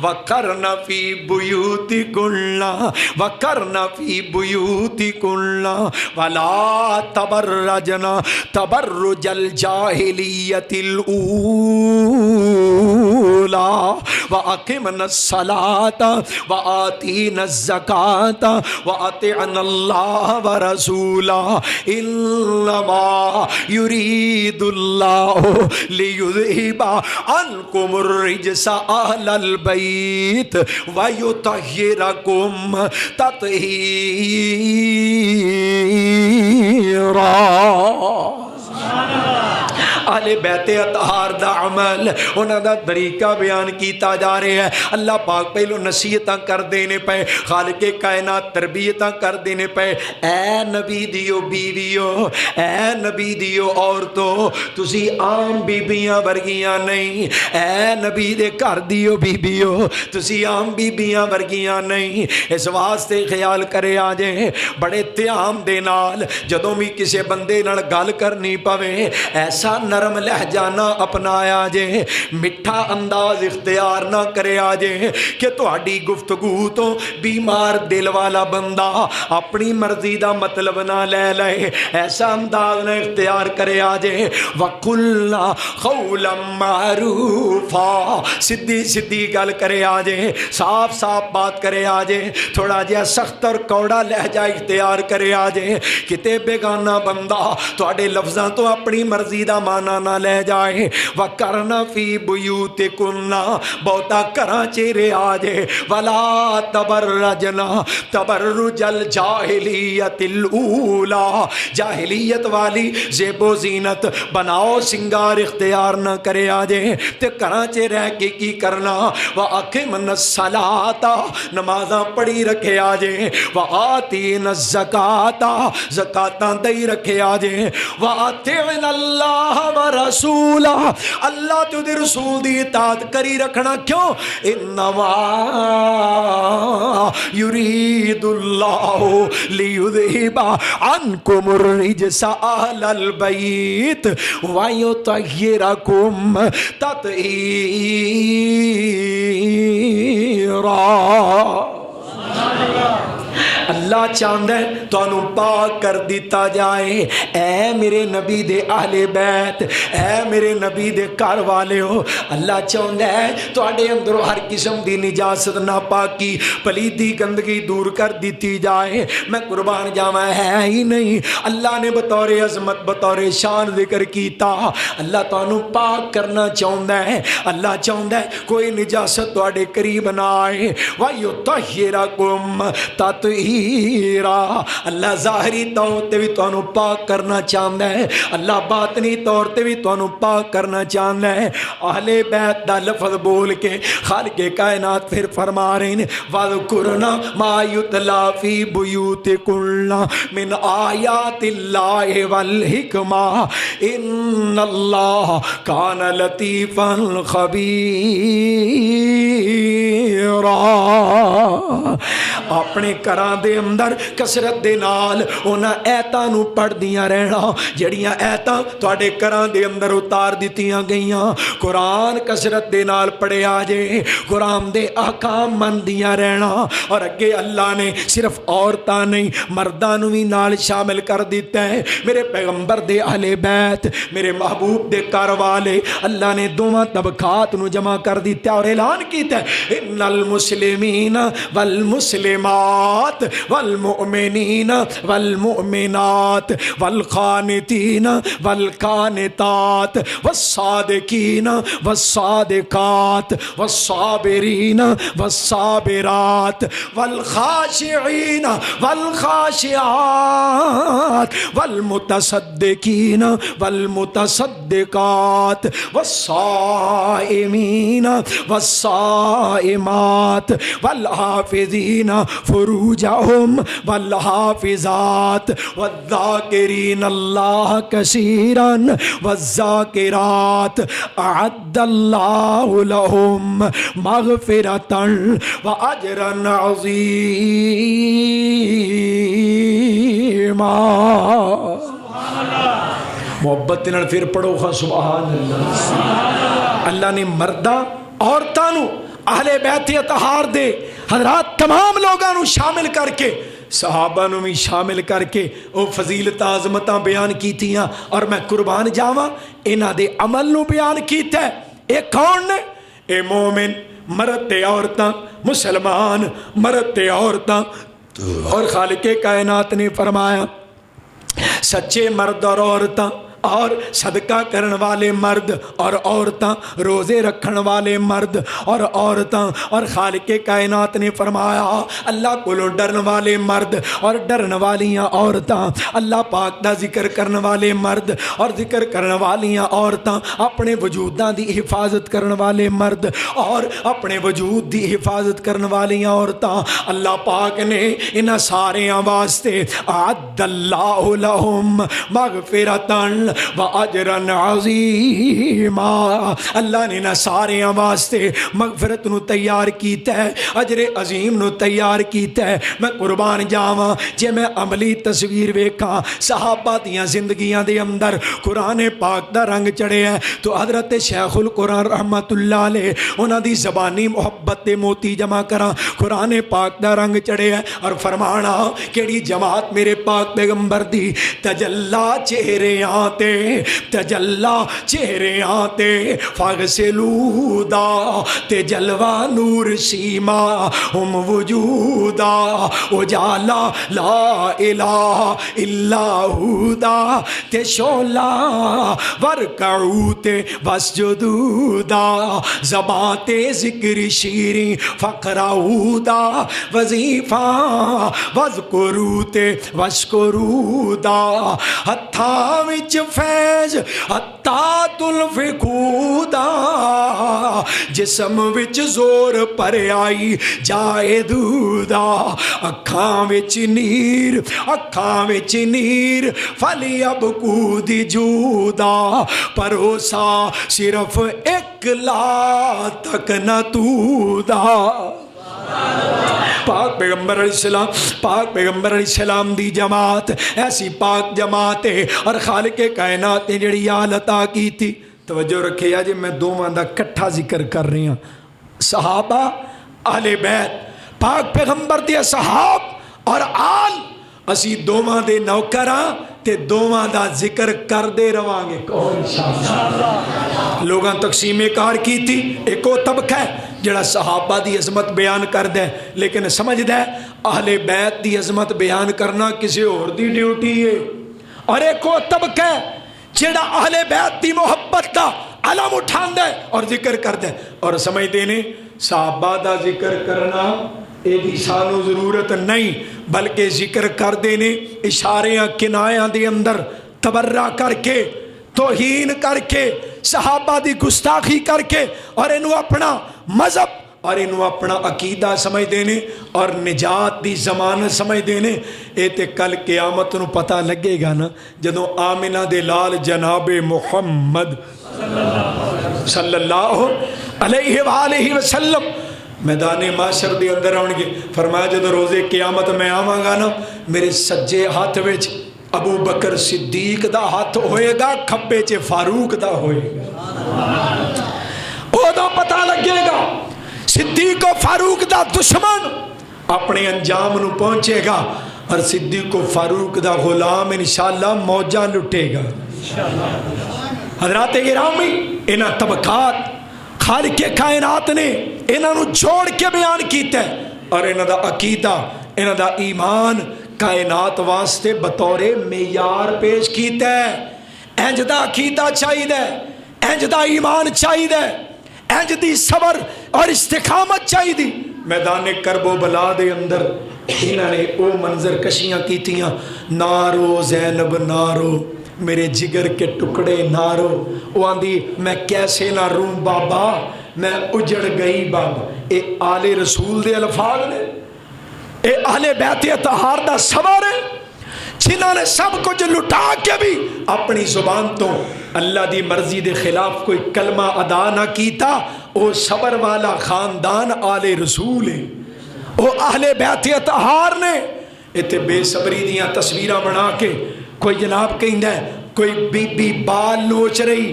A: وَقَرْنَ فِي بُيُوتِكُنَّ وَلَا تَبَرَّجْنَ تَبَرُّجَ الْجَاهِلِيَّةِ الْأُولَى وَأَقِمْنَ الصَّلَاةَ وَآتِينَ الزَّكَاةَ وَأَطِعْنَ اللَّهَ وَرَسُولَهُ إِنَّمَا يُرِيدُ اللَّهُ لِيُذْهِبَ عَنْكُمُ الرِّجْسَ أَهْلَ البيت وَيُطَهِّرَكُمْ تَطْهِيرًا۔ اہل بیت اطہار دا عمل انہاں دا طریقہ بیان کیتا جا رہا ہے۔ اللہ پاک پہلو نصیحتاں کر دینے پے، خالق کائنات تربیتاں کر دینے پے۔ اے نبی دیو بیویو، اے نبی دیو عورتو، تسی عام بیبیاں ورگیاں نہیں۔ اے نبی دے گھر دیو بیبیو، تسی عام بیبیاں ورگیاں نہیں۔ اس واسطے خیال کرے آجے بڑے تیام دے نال جدوں بھی کسے بندے نال گل کرنی پوے ایسا نرم لہجہ نہ اپنایا جے، مٹھا انداز اختیار نہ کرے آجے کہ تہاڈی گفتگو تو بیمار دل والا بندہ اپنی مرضی دا مطلب نہ لے لے، ایسا انداز نہ اختیار کرے آجے۔ وَقُلْنَا قَوْلًا مَعْرُوفًا، سدھی سدھی گل کرے آجے، صاف صاف بات کرے آجے، تھوڑا جہا سخت اور کوڑا لہجہ اختیار کرے آجے، کتے بیگانہ بندہ تہاڈے لفظاں تو اپنی مرضی دا مانا نہ لے جائے۔ وَقَرْنَ فِي بُيُوتِكُنَّ، بہتا کراں چیرے آجے۔ وَلَا تَبَرَّجْنَ تَبَرُّجَ الْجَاهِلِيَّةِ الْأُولَى، جاہلیت والی زیب و زینت بناؤ سنگار اختیار نہ کرے آجے تے کراں چے رہ کے کی کرنا۔ وَأَقِمْنَ الصَّلَاةَ، نمازاں پڑھی رکھے آجے۔ وَآتِينَ الزَّكَاةَ، زکاتاں دئی رکھے آجے۔ وَأَطِعْنَ اللَّهَ وَرَسُولَهُ، اللہ تو دے رسول دی اطاعت کری رکھنا کیوں؟ انما یرید اللہ لیذہب عنکم الرجس اہل البیت ویطہرکم تطہیرا۔ اللہ چاہتا ہے تو انہوں پاک کر دیتا جائے۔ اے میرے نبی دے اہل بیت، اے میرے نبی دے گھر والے ہو، اللہ چاہتا ہے تو اڈے اندروں ہر قسم دی نجاست ناپاکی پلیتی گندگی دور کر دیتی جائے۔ میں قربان جاواں ہے ہی نہیں، اللہ نے بطور عظمت بطور شان ذکر کیتا۔ اللہ تو انہوں پاک کرنا چاہتا ہے۔ اللہ چاہتا ہے کوئی نجاست تو اڈے قریب نہ آئے۔ وَيُطَهِّرَكُمْ تَطْهِيرًا، اللہ ظاہری طور تے بھی تانوں پاک کرنا چاہتا ہے، اللہ باطنی طور تے بھی تانوں پاک کرنا چاہتا ہے۔ اہل بیت دا لفظ بول کے خالق کائنات پھر فرما رہے ہیں وَذْكُرْنَ مَا يُتْلَى فِي بُيُوتِكُنَّ مِنْ آيَاتِ اللَّهِ وَالْحِكْمَةِ إِنَّ اللَّهَ كَانَ لَطِيفًا خَبِيرًا۔ اپنے گھراں دے اندر کسرت دے نال انہاں ایتاں نو پڑھدیاں رہنا جڑیاں ایتاں تواڈے گھراں دے اندر اتار دتیاں گئیاں قرآن کسرت دے نال پڑھیا جے قرآن دے احکام مندیاں رہنا اور اگے اللہ نے صرف عورتاں نہیں مرداں نو وی نال شامل کر دیتا ہے میرے پیغمبر دے اہل بیت میرے محبوب دے گھر والے اللہ نے دونوں طبقات نو جمع کر دیتا اور اعلان کیتا ہے ان المسلمین والمسلمات والمؤمنین والمؤمنات والقانتین والقانتات والصادقین والصادقات والصابرین والصابرات والخاشعین والخاشعات والمتصدقین والمتصدقات والصائمین والصائمات والحافظین فروجہم والحافظات والذاکرین اللہ کثیرا والذاکرات اعد اللہ لہم مغفرتا واجرا عظیما محبت نال پھر پڑھو خا سبحان اللہ اللہ نے مرداں عورتاں نو اہل بیت اطہار دے حضرات تمام لوگاں نو شامل کر کے صحابہ نو بھی شامل کر کے او فضیلت عظمتاں بیان کیتیاں اور میں قربان جاواں انہاں دے عمل نو بیان کیتا ہے اے کون نے اے مومن مرد تے عورتاں مسلمان مرد تے عورتاں اور خالق کائنات نے فرمایا سچے مرد اور عورتاں اور صدقہ کرن والے مرد اور عورتاں روزے رکھن والے مرد اور عورتاں اور خالق کائنات نے فرمایا اللہ کو ڈرن والے مرد اور ڈرن والیاں عورتاں اللہ پاک دا ذکر کرن والے مرد اور ذکر کرن والیاں عورتاں اپنے وجوداں دی حفاظت کرن والے مرد اور اپنے وجود دی حفاظت کرن والیاں عورتاں اللہ پاک نے انہاں ساریاں واسطے اعد اللہ لہم مغفرتاً وَأَجْرًا عَظِيمًا اللہ نے نہ سارے واسطے مغفرت نو تیار کیتا ہے اجر عظیم نو تیار کیتا ہے میں قربان جاواں جے میں عملی تصویر ویکھاں صحابہ دیاں زندگیاں دے اندر قرآن پاک دا رنگ چڑھے ہے تو حضرت شیخ القرآن رحمت اللہ علیہ انہاں دی زبانی محبت دے موتی جمع کراں قرآن پاک دا رنگ چڑھے ہے اور فرمانا کیڑی جماعت میرے پاک پیغمبر دی تجلا چہرے آتے تجلا چہرے آتے فاغسلودا تجلوہ نور سیما ہم وجودا اجالا لا الہ الا ہودا تے شولا ورکعوتے وسجدودا زبانتے ذکر شیریں فقراودا وظیفہ وذکروتے وشکرودا ہتھاں وچ فیض حتیٰ تلفقودا جسم وچ زور پر آئی جائے دودا اکھاں وچ نیر فلی اب کودی جودا پروسا صرف ایک لا تک نہ تودا پاک پیغمبر علیہ السلام دی جماعت ایسی پاک جماعت ہے اور خالق کائنات نے جڑی عطا کی تھی توجہ رکھے یا جی میں دوواں دا کٹھا ذکر کر رہی ہوں صحابہ اہل بیت پاک پیغمبر دے صحاب اور آل اسی دوواں دے نوکراں تے دوواں دا ذکر کر دے روانگے لوگاں تقسیم کار کی تھی ایک وہ طبقہ ہے جڑا صحابہ دی عظمت بیان کر دے لیکن سمجھ دے اہل بیت دی عظمت بیان کرنا کسی اور دی ڈیوٹی ہے اور ایک وہ طبقہ ہے جڑا اہل بیت دی محبت دا علم اٹھان دے اور ذکر کر دے اور سمجھ دینے صحابہ دا ذکر کرنا ایدی سانو ضرورت نہیں بلکہ ذکر کر دینے اشاریاں کنایاں دے اندر تبرہ کر کے توہین کر کے صحابہ دی گستاخی کر کے اور انہوں اپنا مذہب اور انہوں اپنا عقیدہ سمجھ دینے اور نجات دی ضمانت سمجھ دینے اے تے کل قیامت نو پتہ لگے گا نا جدوں آمنہ دے لال جناب محمد صلی اللہ علیہ وآلہ وسلم
B: میدان معاشر دے اندر آؤ گے. فرمایا جدو روزے قیامت میں آواں گا نا میرے سجے ہاتھ وچ ابو بکر صدیق دا ہاتھ ہوئے گا, کھبے چ فاروق دا ہوئے گا. ادو پتہ لگے گا صدیق و فاروق دا دشمن اپنے انجام نو پہنچے گا اور صدیق و فاروق دا غلام انشاءاللہ موجاں لٹے گا. حضرات گرامی انہاں طبقات خالق کائنات نے انہاں نو جوڑ کے بیان کیتا ہے اور انہاں دا عقیدہ انہاں دا ایمان کائنات واسطے بطور معیار پیش کیتا ہے. انج دا عقیدہ چاہیے, انج دا ایمان چاہیے, انج دی صبر اور استقامت چاہیے. میدان کرب و بلا دے اندر انہاں نے او منظر کشیاں کیتیاں, نارو زینب نارو میرے جگر کے ٹکڑے نارو. وہ آندھی میں کیسے نہ روں بابا میں اجڑ گئی بابا. اے آل رسول دے الفاظ نے, اے اہل بیت اطہار دا صبر ہے جنہاں نے سب کچھ لٹا کے بھی اپنی زبان تو اللہ دی مرضی دے خلاف کوئی کلمہ ادا نہ کیتا. او صبر والا خاندان آل رسول ہے, او اہل بیت اطہار نے. ایتھے بے صبری دیاں تصویراں بنا کے کوئی جناب کہندا ہے کوئی بی بی بال نوچ رہی,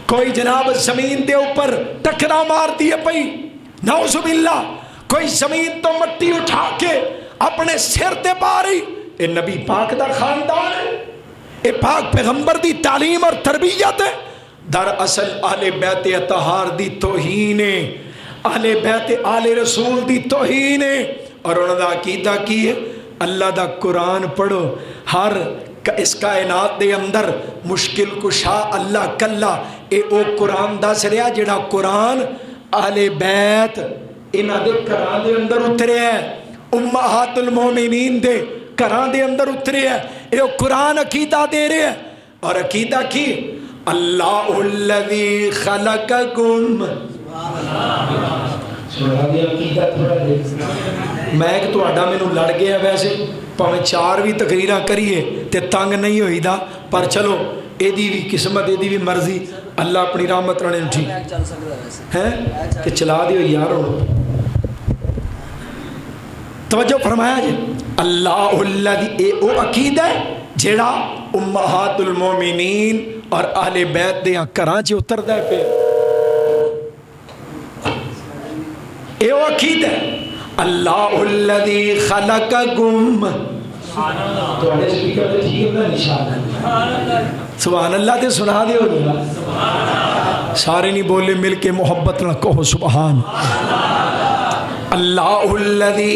B: کوئی جناب زمین دے اوپر ٹکرا مار دیے پئی, نعوذ باللہ کوئی زمین تو مٹی اٹھا کے اپنے سر تے پا رہی. اے نبی پاک دا خاندان ہے, اے پاک پیغمبر دی تعلیم اور تربیت ہے. در اصل اہل بیت اطہار دی توہین ہے, اہل بیت آل رسول دی توہین ہے. اور انہاں دا عقیدہ کی ہے اللہ دا قرآن پڑھو, ہر اس کائنات دے اندر مشکل کشا اللہ کلا. اے او قرآن دس رہا جڑا قرآن اہل بیت انہاں دے گھراں دے اندر اترے ہے, امہات المومنین دے گھراں دے اندر اترے ہے. اے او قرآن عقیدہ دے رہے ہے. اور عقیدہ کی اللہ الذی خلقکم. میں ایک توڑا میں نو لڑ گیا ویسے پاویں 4 بھی تقریرہ کریے تے تنگ نہیں ہوئی دا, پر چلو اے دی بھی قسمت اے دی بھی مرضی اللہ اپنی رحمت رہنے ٹھیک ہے کہ چلا دیو یار. توجہ فرمایا جی اللہ الذی, اے او عقیدہ جیڑا امہات المومنین اور اہل بیت دیاں گھراں چ اتردا ہے پہ. اے او عقیدہ اللہ الذی خلقکم. تواڈے سپیکر تے ٹھیک ہے نشان سبحان اللہ تے سنا دیو سارے نہیں بولے مل کے محبت نہ کہو سبحان اللہ الذی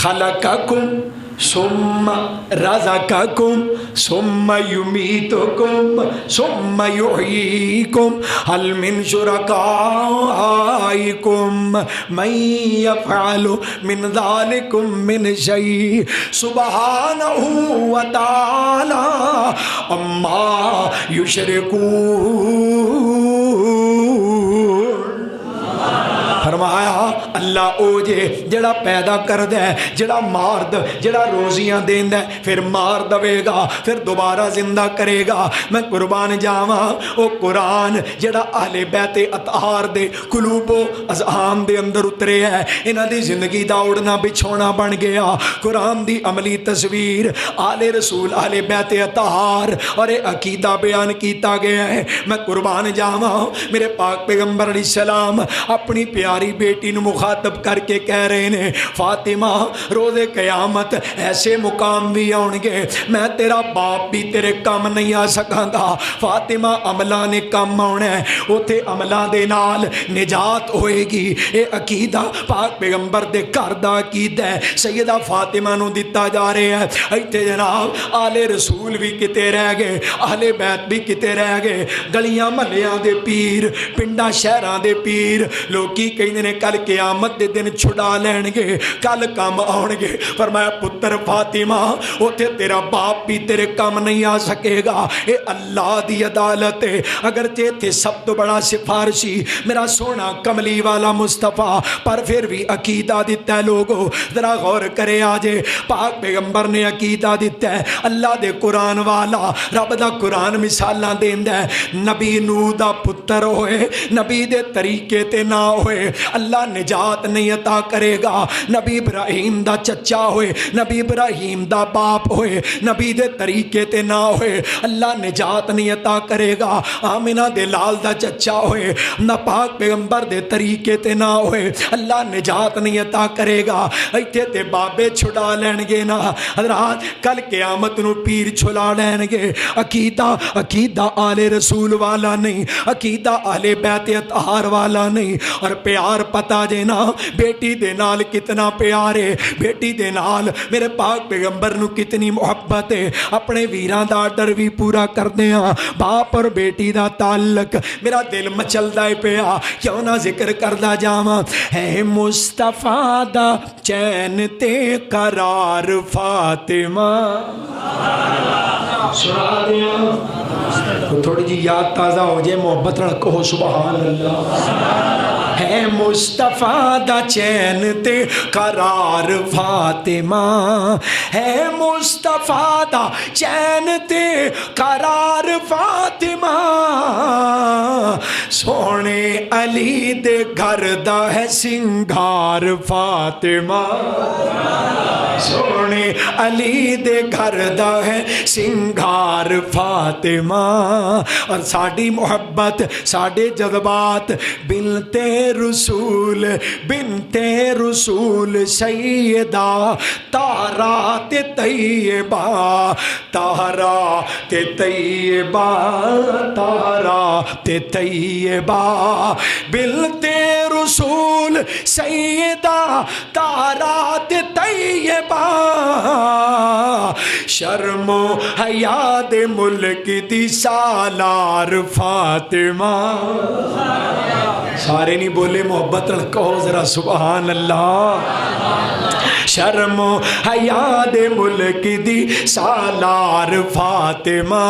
B: خلقکم ثم رزقکم ثم یمیتکم ثم یحییکم هل من شرکائکم من یفعل من ذلکم من شیء سبحانہ وتعالی اما یشرکون. فرمایا اللہ او جے جڑا پیدا کر دے, جڑا مار دے, جڑا روزیاں دین دے, پھر مار دوے گا, پھر دوبارہ زندہ کرے گا. میں قربان جاواں او قرآن جڑا اہل بیت اطہار دے قلوب و اذہان دے اندر اترے ہے, انہاں دی زندگی دا اڑنا بچھونا بن گیا. قرآن دی عملی تصویر آل رسول اہل بیت اطہار اور عقیدہ بیان کیتا گیا ہے. میں قربان جاواں میرے پاک پیغمبر علیہ السلام اپنی پیاری بیٹی نو مخاطب کر کے کہہ رہے ہیں فاطمہ روز قیامت ایسے مقام بھی آن گے میں تیرا باپ بھی تیرے کام نہیں آ سکاں گا. فاطمہ عملہ نے کام آنا ہے, اوتے عملہ دے نال نجات ہوئے گی. اے عقیدہ پاک پیغمبر دے گھر دا عقیدہ ہے. سیدہ فاطمہ نو دتا جا رہے ہیں. ایتھے جناب آل رسول بھی کتے رہ گئے, اہل بیت بھی کتے رہ گئے. گلیاں محلیاں دے پیر, پنڈاں شہراں دے پیر, لوکی کہیں نے کل قیامت دے دن چھڑا لین گے, کل کام آن گے. فرمایا پتر فاطمہ اوتھے تیرا باپ بھی تیرے کام نہیں آ سکے گا. اے اللہ دی عدالت ہے. اگر تھے سب تو بڑا سفارشی میرا سونا کملی والا مصطفیٰ, پر پھر بھی عقیدہ دیتا ہے. لوگو ذرا غور کرے آجے پاک پیغمبر نے عقیدہ دیتا ہے اللہ دے قرآن والا. رب دا قرآن مثالاں دیندا ہے. نبی نوح دا پتر ہوئے, نبی دے طریقے تے نہ ہوئے, اللہ نجات نہیں عطا کرے گا. نبی ابراہیم دا چچا ہوئے, نبی ابراہیم دا باپ ہوئے, نبی دے طریقے تے نہ ہوئے, اللہ نجات نہیں عطا کرے گا. آمنہ دے لال دا چچا ہوئے, نہ پاک پیغمبر دے طریقے تے نہ ہوئے, اللہ نجات نہیں عطا کرے گا. ایتھے تے بابے چھڑا لین گے نا حضرات, کل قیامت نو پیر چھڑا لین گے. عقیدہ آل رسول والا نہیں, عقیدہ آل بیت اطہار والا نہیں. اور پیار پتا جے نا بیٹی دے نال کتنا پیار ہے, بیٹی دے نال میرے پاک پیغمبر نو کتنی محبت ہے. اپنے ویراں دا آرڈر بھی پورا کر دیاں. باپ اور بیٹی دا تعلق میرا دل مچلدا ہے پیا, کیوں نہ ذکر کردا جاواں. ہے مصطفیٰ دا چین تے قرار فاطمہ, سنا دیاں تھوڑی جی یاد تازہ ہو جائے, محبت رکھو سبحان اللہ. ہے مصطفیٰ دا چین تے قرار فاطمہ, ہے مصطفیٰ دا چین تے قرار فاطمہ. سونے علی دے گھر دا ہے سنگار فاطمہ, سونے علی دے گھر دا ہے سنگار فاطمہ. اور ساڈی محبت ساڈے جذبات بنتے رسول, بنتے رسول سیدہ طہرا تے طیبہ, طہرا تے طیبہ, طہرا تے طیبہ. بنتے رسول سیدہ طہرا تے طیبہ. شرم و حیا دے ملک دی سالار فاطمہ. سارے نہیں بولے, محبت کہو ذرا سبحان اللہ. شرم و حیا دے ملک دی سالار فاطمہ.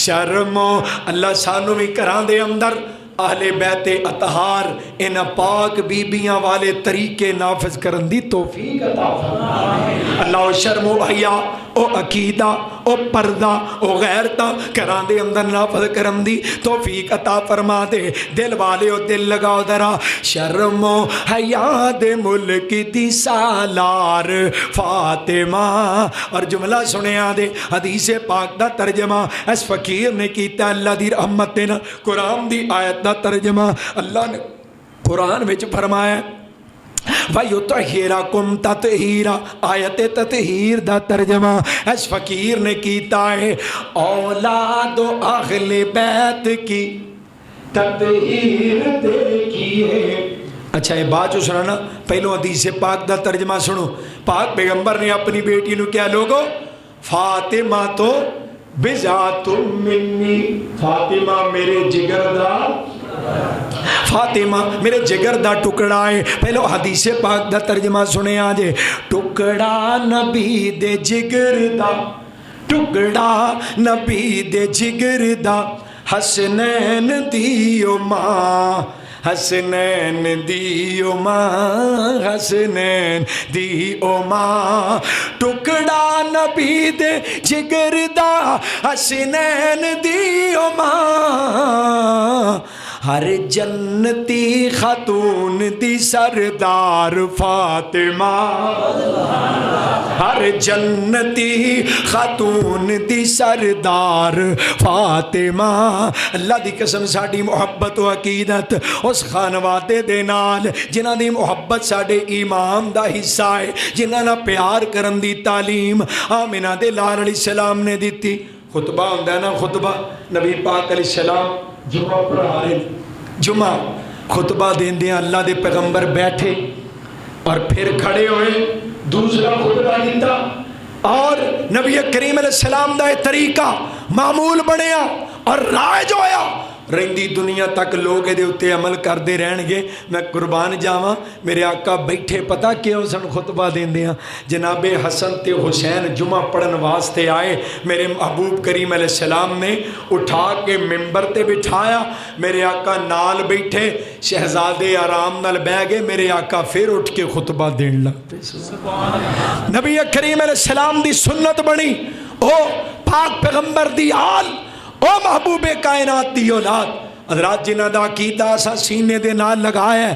B: شرم و اللہ سانو بھی کران دے اندر اہل بیت اطہار ان پاک بیبیاں والے طریقے نافذ کرن دی توفیق عطا فرمائے. اللہ شرم و حیا او عقیدہ او پردہ او غیرتاں کران دے اندر نافذ کرن دی توفیق عطا فرما دے. دل والے او دل لگاؤ ذرا. شرم و حیا دے ملک دی سالار فاطمہ. اور جملہ سنیا دے حدیث پاک دا ترجمہ اس فقیر نے کیتا اللہ دی رحمت نا. قرآن دی آیت دا ترجمہ اللہ نے قرآن وچ فرمایا وَيُطَهِّرَكُمْ تَطْهِيرًا. آیت تطہیر دا ترجمہ اس فقیر نے کیتا ہے اولاد و اہل بیت کی تطہیر دیکھیے. اچھا یہ بات جو سنانا, پہلو حدیث پاک دا ترجمہ سنو. پاک پیغمبر نے اپنی بیٹی نو کیا لوگو, فاطمہ تو بذات منی, فاطمہ میرے جگر دا, فاطمہ میرے جگر دا ٹکڑا ہے. پہلو حدیث پاک دا ترجمہ سنے آجے. ٹکڑا نبی دے جگر دا, ٹکڑا نبی دے جگر دا, حسنین دیو ماں, حسنین دیو ماں, حسنین دیو ماں. ٹکڑا نبی دے جگر دا, حسنین دیو ماں. ہر جنتی خاتون دی سردار فاطمہ, ہر جنتی خاتون دی سردار فاطمہ. اللہ دی قسم ساڈی محبت و عقیدت اس خانوادے دے نال جنہاں دی محبت ساڈے ایمان دا حصہ ہے, جنہاں نال پیار کرن دی تعلیم آمنہ دے لال علیہ السلام نے دیتی. خطبہ ہوندا نا, خطبہ نبی پاک علیہ السلام جمعہ پڑھا رہے, جمعہ خطبہ دین دیا اللہ دے پیغمبر بیٹھے اور پھر کھڑے ہوئے دوسرا خطبہ دیتا. اور نبی کریم علیہ السلام دا طریقہ معمول بنیا اور رائج ہویا. رہندی دنیا تک لوگ دے اتے عمل کر دے رہن گے. میں قربان جاواں, میرے آقا بیٹھے پتہ کیوں سن خطبہ دین دیاں. جناب حسن تے حسین جمعہ پڑھن واسطے آئے, میرے محبوب کریم علیہ السلام نے اٹھا کے ممبر تے بٹھایا, میرے آقا نال بیٹھے, شہزادے آرام نال بہ گئے, میرے آقا پھر اٹھ کے خطبہ دین لگ پے. نبی کریم علیہ السلام دی سنت بنی, او پاک پیغمبر دی آل, او محبوب کائنات دی اولاد. حضرات جنہ دا عقیدہ اسا سینے دے نال لگایا ہے,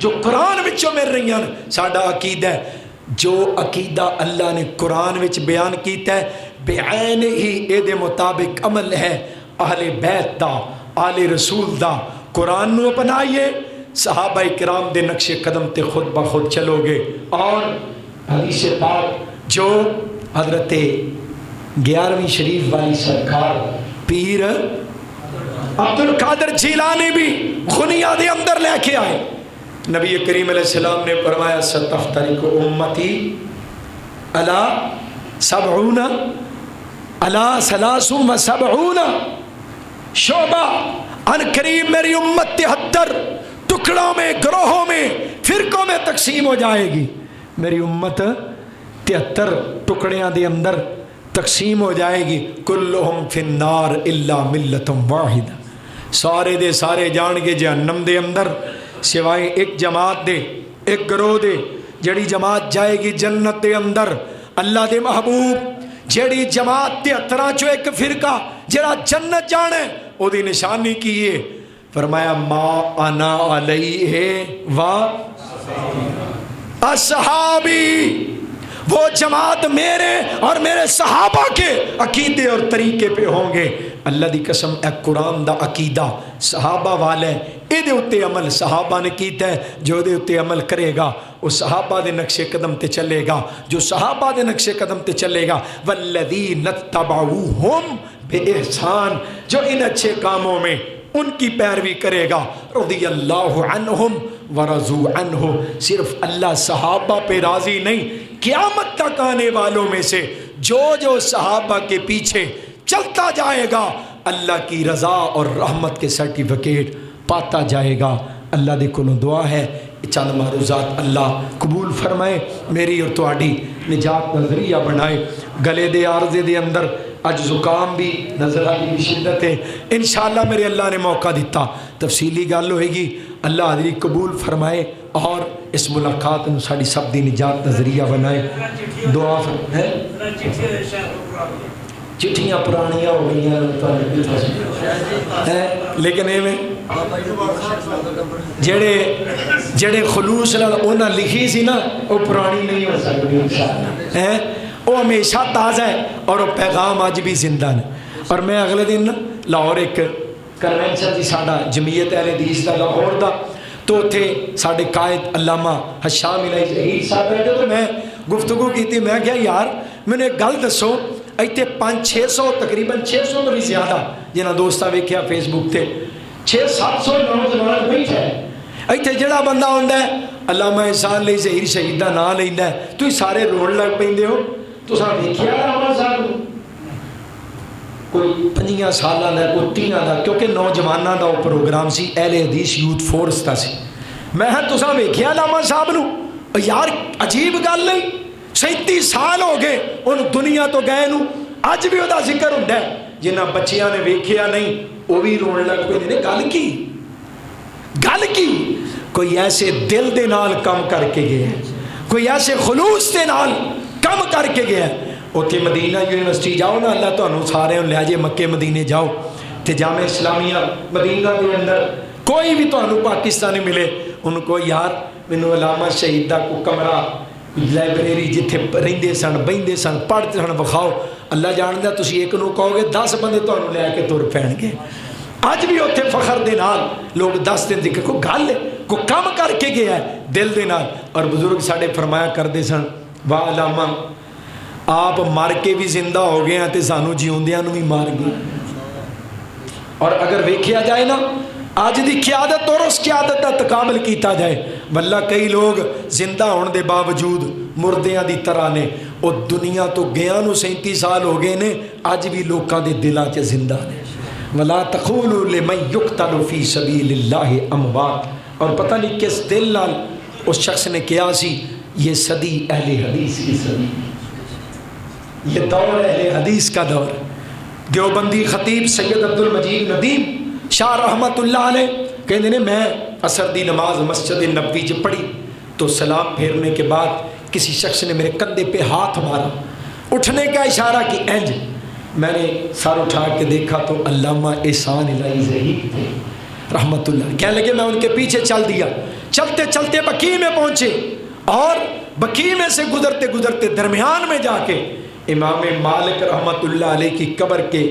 B: جو قرآن وچوں مل رہی ہیں. ساڈا عقیدہ ہے جو عقیدہ اللہ نے قرآن وچ بیان کیتا ہے بعین ہی اے دے مطابق عمل ہے اہل بیت دا آل رسول دا. قرآن نو اپنائیے, صحابہ کرام دے نقش قدم تے خود بخود چلو گے. اور حدیث پاک جو حضرت 11ویں شریف والی سرکار پیر عبد القادر جیلانی بھی خنیہ دے اندر لے کے آئے. نبی کریم علیہ السلام نے فرمایا ستفترق امتی علی 70 علی 73 شعبہ. ان قریب میری امت 73 ٹکڑوں میں, گروہوں میں, فرقوں میں تقسیم ہو جائے گی. میری امت 73 ٹکڑیاں دے اندر تقسیم ہو جائے گی. کلہم فی النار الا ملت واحدہ, سارے دے سارے جان گے جہنم دے اندر سوائے ایک جماعت دے, ایک گروہ دے. جڑی جماعت جائے گی جنت دے اندر. اللہ دے محبوب جڑی جماعت 73 چو ایک فرقہ جڑا جنت جانے او دی نشانی کیے. فرمایا ما انا علیہ و اصحابی, وہ جماعت میرے اور میرے صحابہ کے عقیدے اور طریقے پہ ہوں گے. اللہ دی قسم اے قرآن دا عقیدہ صحابہ والے اے دے اتے عمل صحابہ نے کیتا ہے. جو دے اتے عمل کرے گا وہ صحابہ دے نقش قدم تے چلے گا. جو صحابہ دے نقش قدم تے چلے گا والذین اتبعوہم بإحسان, جو ان اچھے کاموں میں ان کی پیروی کرے گا. رضی اللہ عنہم ورضوا عنہ, صرف اللہ صحابہ پہ راضی نہیں, قیامت تک آنے والوں میں سے جو صحابہ کے پیچھے چلتا جائے گا اللہ کی رضا اور رحمت کے سرٹیفکیٹ پاتا جائے گا. اللہ دے کولوں دعا ہے چند معروضات اللہ قبول فرمائے, میری اور تواڈی نجات کا ذریعہ بنائے. گلے دے عارضے دے اندر اج زکام بھی نظر آئی بھی شدت ہے. انشاءاللہ میرے اللہ نے موقع دیتا تفصیلی گل ہوئے گی. اللہ حاضری قبول فرمائے اور اس ملاقات میں ساری سب دی نجات کا ذریعہ بنائے. دعا ہے چٹھیاں پرانیاں ہو گئی ہیں لیکن ایویں جڑے خلوص نال انہاں لکھی سی نا وہ پرانی نہیں ہو سکتی انشاءاللہ. وہ ہمیشہ تازہ ہے اور وہ پیغام اج بھی زندہ ہے. اور میں اگلے دن لاہور ایک کنونشن سی ساڈا جمعیت اہل حدیث دا لاہور دا, تو اتنے ساڈے قائد علامہ حشام الہی ظہیر صاحب بیٹھے تو میں گفتگو کی تھی. میں کہا یار میں نے ایک گل دسو, ایتھے 500-600 تقریباً 600 تو بھی زیادہ جنہاں دوستاں ویکھیا فیس بک تے 600-700 نوجوان بیٹھے ایتھے جڑا بندہ ہوندا ہے علامہ احسان الہی ظہیر شہید دا نام لیندا ہے تسی سارے رون لگ پیندے ہو. تساں ویکھیا علامہ صاحب کوئی 5 سالاں دا کوئی 3 دا, کیونکہ نوجواناں دا وہ پروگرام سی اہل حدیث یوتھ فورس دا سی. میں تساں ویکھیا علامہ صاحب نو یار عجیب گل نہیں, 37 سال ہو گئے ان دنیا تو گئے نو, اج بھی وہ ذکر ہوندا ہے. جنہاں بچیاں نے ویکھیا نہیں وہ بھی رون لگ پے نے. گل کی کوئی ایسے دل دے نال کم کر کے گیا ہے, کوئی ایسے خلوص دے نال کم کر کے گیا ہے. اتنے مدینہ یونیورسٹی جاؤ نا, اللہ تمہیں سارے لے جائے مکے مدینے جاؤ تے جامع اسلامیہ مدینہ کے اندر کوئی بھی تمہیں پاکستانی ملے ان کو یار مینوں علامہ شہید دا کو کمرہ لائبریری جتھے رہندے سن بہندے سن پڑھتے سن بخاؤ. اللہ جاندا تسی ایک نو کہو گے 10 بندے تمہیں لے کے تر پین گے. اج بھی اتنے فخر دے نال لوگ 10 دن دیکھ کو گل کو کم کر کے گیا ہے دل دے نال. اور بزرگ ساڈے فرمایا کرتے سن واہ علامہ آپ مر کے بھی زندہ ہو گئے ہیں تے سانو جیوندیاں نو بھی مار گئے. اور اگر ویکھیا جائے نا آج دی قیادت اور اس قیادت کا تقابل کیتا جائے واللہ کئی لوگ زندہ ہونے دے باوجود مردیاں دی طرح نے. وہ دنیا تو گیا نو 37 سال ہو گئے نے, اج بھی لوکاں دے دلاں چ زندہ نے. ولا تقولوا لمن يقتل في سبيل الله اموات. اور پتہ نہیں کس دل نال اس شخص نے کیا سی یہ صدی اہل حدیث کی صدی, یہ دور اہل حدیث کا دور. دیوبندی خطیب سید عبد المجید ندیم شاہ رحمت اللہ علیہ کہتے ہیں میں عصر دی نماز مسجد نبوی چ پڑھی تو سلام پھیرنے کے بعد کسی شخص نے میرے کندھے پہ ہاتھ مارا, اٹھنے کا اشارہ کی انج. میں نے سر اٹھا کے دیکھا تو علامہ احسان الہی ظہیر تھے. رحمت اللہ، کہنے لگے میں ان کے پیچھے چل دیا، چلتے چلتے بقیع میں پہنچے اور بقیع میں سے گزرتے گزرتے درمیان میں جا کے امام مالک رحمت اللہ علیہ کی قبر کے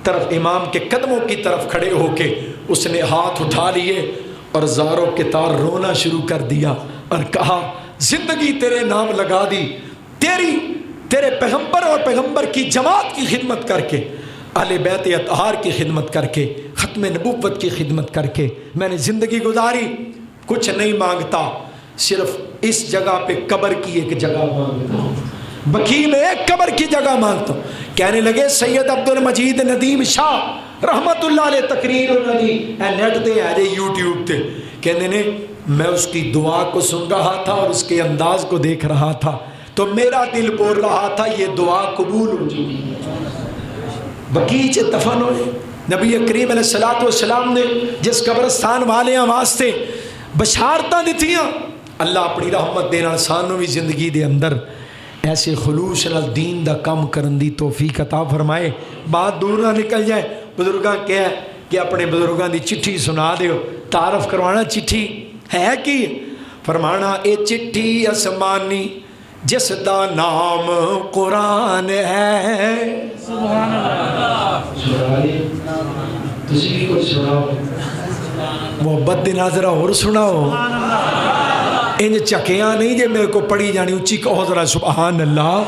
B: طرف، امام کے قدموں کی طرف کھڑے ہو کے اس نے ہاتھ اٹھا لیے اور زاروں کے تار رونا شروع کر دیا اور کہا زندگی تیرے نام لگا دی، تیرے پیغمبر اور پیغمبر کی جماعت کی خدمت کر کے، اہل بیت اطہار کی خدمت کر کے، ختم نبوت کی خدمت کر کے میں نے زندگی گزاری، کچھ نہیں مانگتا، صرف اس جگہ پہ قبر کی ایک جگہ مانگتا ہوں، بقیع میں ایک قبر کی جگہ مانگتا ہوں۔ کہنے لگے سید عبد المجید ندیم شاہ رحمت اللہ علیہ تقریر انہوں نے نیٹ تے ہے یوٹیوب تے، کہنے نے میں اس کی دعا کو سن رہا تھا اور اس کے انداز کو دیکھ رہا تھا تو میرا دل بول رہا تھا یہ دعا قبول ہو چکی ہے۔ بقیع چ دفن ہوئے، نبی کریم علیہ السلام نے جس قبرستان والے واسطے بشارتاں دتیاں، اللہ اپنی رحمت دے نال سانوں بھی زندگی دے اندر ایسے خلوص نال دین دا کم کرن دی توفیق عطا فرمائے۔ بات دور نہ نکل جائے، بزرگاں کہہ کہ اپنے بزرگاں دی چٹھی سنا دیو، تعارف کروانا چٹھی ہے کی، فرمانا اے چٹھی آسمانی جس دا نام قرآن ہے۔ سبحان اللہ، تسی بھی کچھ سناؤ، محبت دے ناظرہ اور سناؤ، ان چکیاں نہیں جے میرے کو پڑھی جانی، اچھی کہو ذرا سبحان اللہ،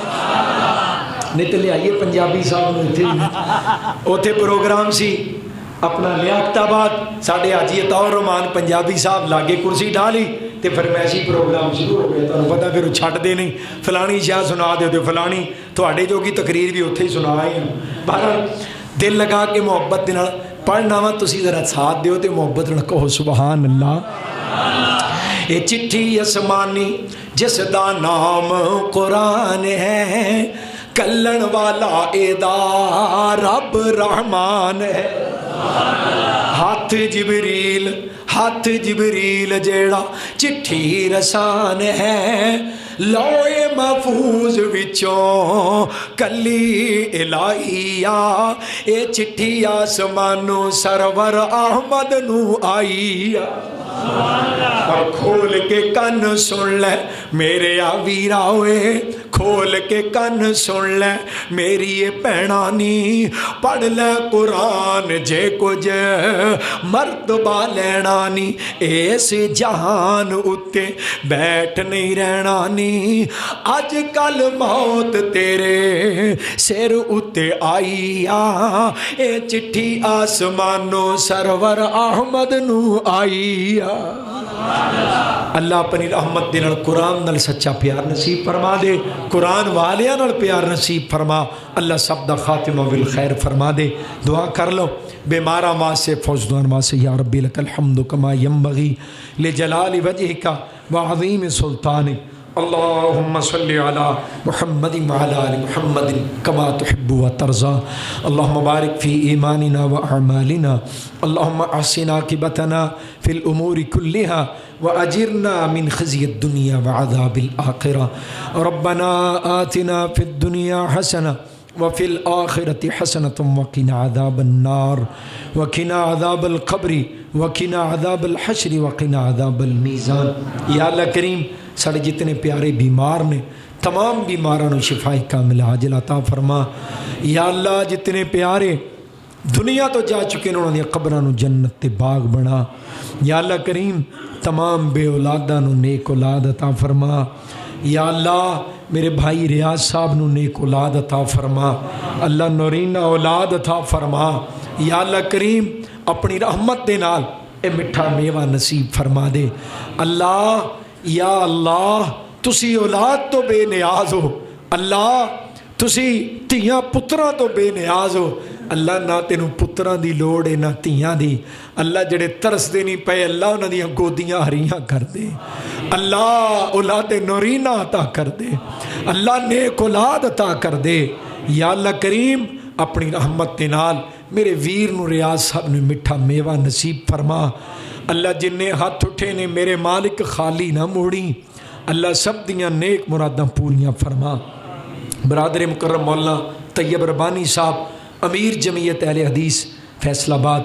B: نہیں تو لے آئیے پنجابی صاحب اوتھے پروگرام سی اپنا لیاقت آباد، ساڑھے حاجی عطا الرحمان پنجابی صاحب لاگے کرسی ڈالی تے فرمائشی پروگرام شروع ہو گیا، تو پتہ پھر چھٹ دے نہیں، فلانی شاہ سنا دے تے فلانی تھوڑے جو کی تقریر بھی اتھے ہی سنا آئی ہیں۔ بہرحال دل لگا کے محبت دے نال پڑھنا وا، تسی ذرا ساتھ دیو تے محبت نال کہو سبحان اللہ۔ اے چٹھی آسمانی جس دا نام قرآن ہے، کلن والا اے دا رب رحمان ہے، ہاتھ جبریل جیڑا چٹھی رسان ہے، لوئے محفوظ وچوں کلی الہیا، اے چٹھی آسمانوں سرور احمد نو آئی، اور کھول کے کن سن لے میرے آویرا ہوئے، کھول کے کن سن لے میری یہ پہنانی، پڑھ لے قرآن جے کچھ مرتبہ لینا نی، ایس جہان اتے بیٹھ نہیں رہنا نی، آج کل موت تیرے سر اتے آئی آ، اے چٹھی آسمانوں سرور احمد نو آئی آ۔ اللہ اپنی رحمت دے نال قرآن نال سچا پیار نصیب فرما دے، قرآن والیاں نال پیار نصیب فرما، اللہ سب دا خاتمہ بالخیر فرما دے۔ دعا کر لو بیمارہ واسطے، فوزدان واسطے، یا ربی لک الحمد کما ینبغی لجلال وجہک وعظیم سلطانک، اللہم صلی علی محمد وعلی آل محمد کما تحب و ترضا، اللہم بارک فی ایماننا و اعمالنا، اللہم احسن عاقبتنا فی الامور کلہا وأجرنا من خزي الدنيا وعذاب الآخرة، ربنا آتنا في الدنيا حسنة وفي الآخرة حسنة وقنا عذاب النار وقنا عذاب القبر وقنا عذاب الحشر وقنا عذاب الميزان۔ یا اللہ کریم سارے جتنے پیارے بیمار نے، تمام بیماروں شفائی کامل عاجل عطا فرما۔ یا اللہ جتنے پیارے دنیا تو جا چکے انہوں نے قبروں جنت تے باغ بنا۔ یا اللہ کریم تمام بے اولاداں نو نیک اولاد عطا فرما۔ یا اللہ میرے بھائی ریاض صاحب نو نیک اولاد عطا فرما، اللہ نورینہ اولاد عطا فرما۔ یا اللہ کریم اپنی رحمت دے نال اے مٹھا میوہ نصیب فرما دے۔ اللہ یا اللہ تسی اولاد تو بے نیاز ہو، اللہ تسی تیاں پتراں تو بے نیاز ہو، اللہ نہ تینوں پتراں دی لوڑ ہے نہ تیاں دی، اللہ جڑے ترس دے نہیں پے اللہ انہاں دیاں گودیاں ہریاں کر دے، اللہ اولاد نورینہ عطا کر دے، اللہ نیک اولاد عطا کر دے۔ یا اللہ کریم اپنی رحمت دے نال میرے ویر نو ریاض صاحب نے مٹھا میوہ نصیب فرما۔ اللہ جن نے ہاتھ اٹھے نے میرے مالک خالی نہ موڑی، اللہ سب دیاں نیک مراداں پوریاں فرما۔ برادر مکرم مولانا طیب ربانی صاحب امیر جمعیت اہل حدیث فیصل آباد،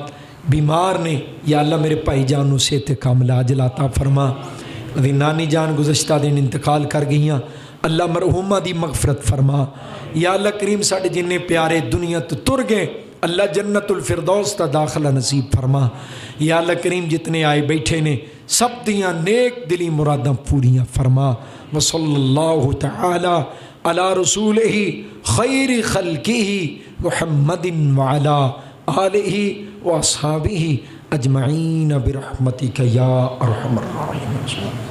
B: بیمار نے، یا اللہ میرے بھائی جان نو صحت کاملہ عاجل عطا فرما. دی نانی جان گزشتہ دن انتقال کر گئیاں، اللہ مرحومہ دی مغفرت فرما. یا اللہ کریم ساڈے جننے پیارے دنیا تو تر گئے، اللہ جنت الفردوس تا داخلہ نصیب فرما. یا اللہ کریم جتنے آئے بیٹھے نے سب دیاں نیک دلی مراداں پوریاں فرما. وصلی اللہ تعالی علی رسولہ خیر خلقہ محمد وعلی آلہ واصحابہ اجمعین برحمتک یا ارحم الراحمین.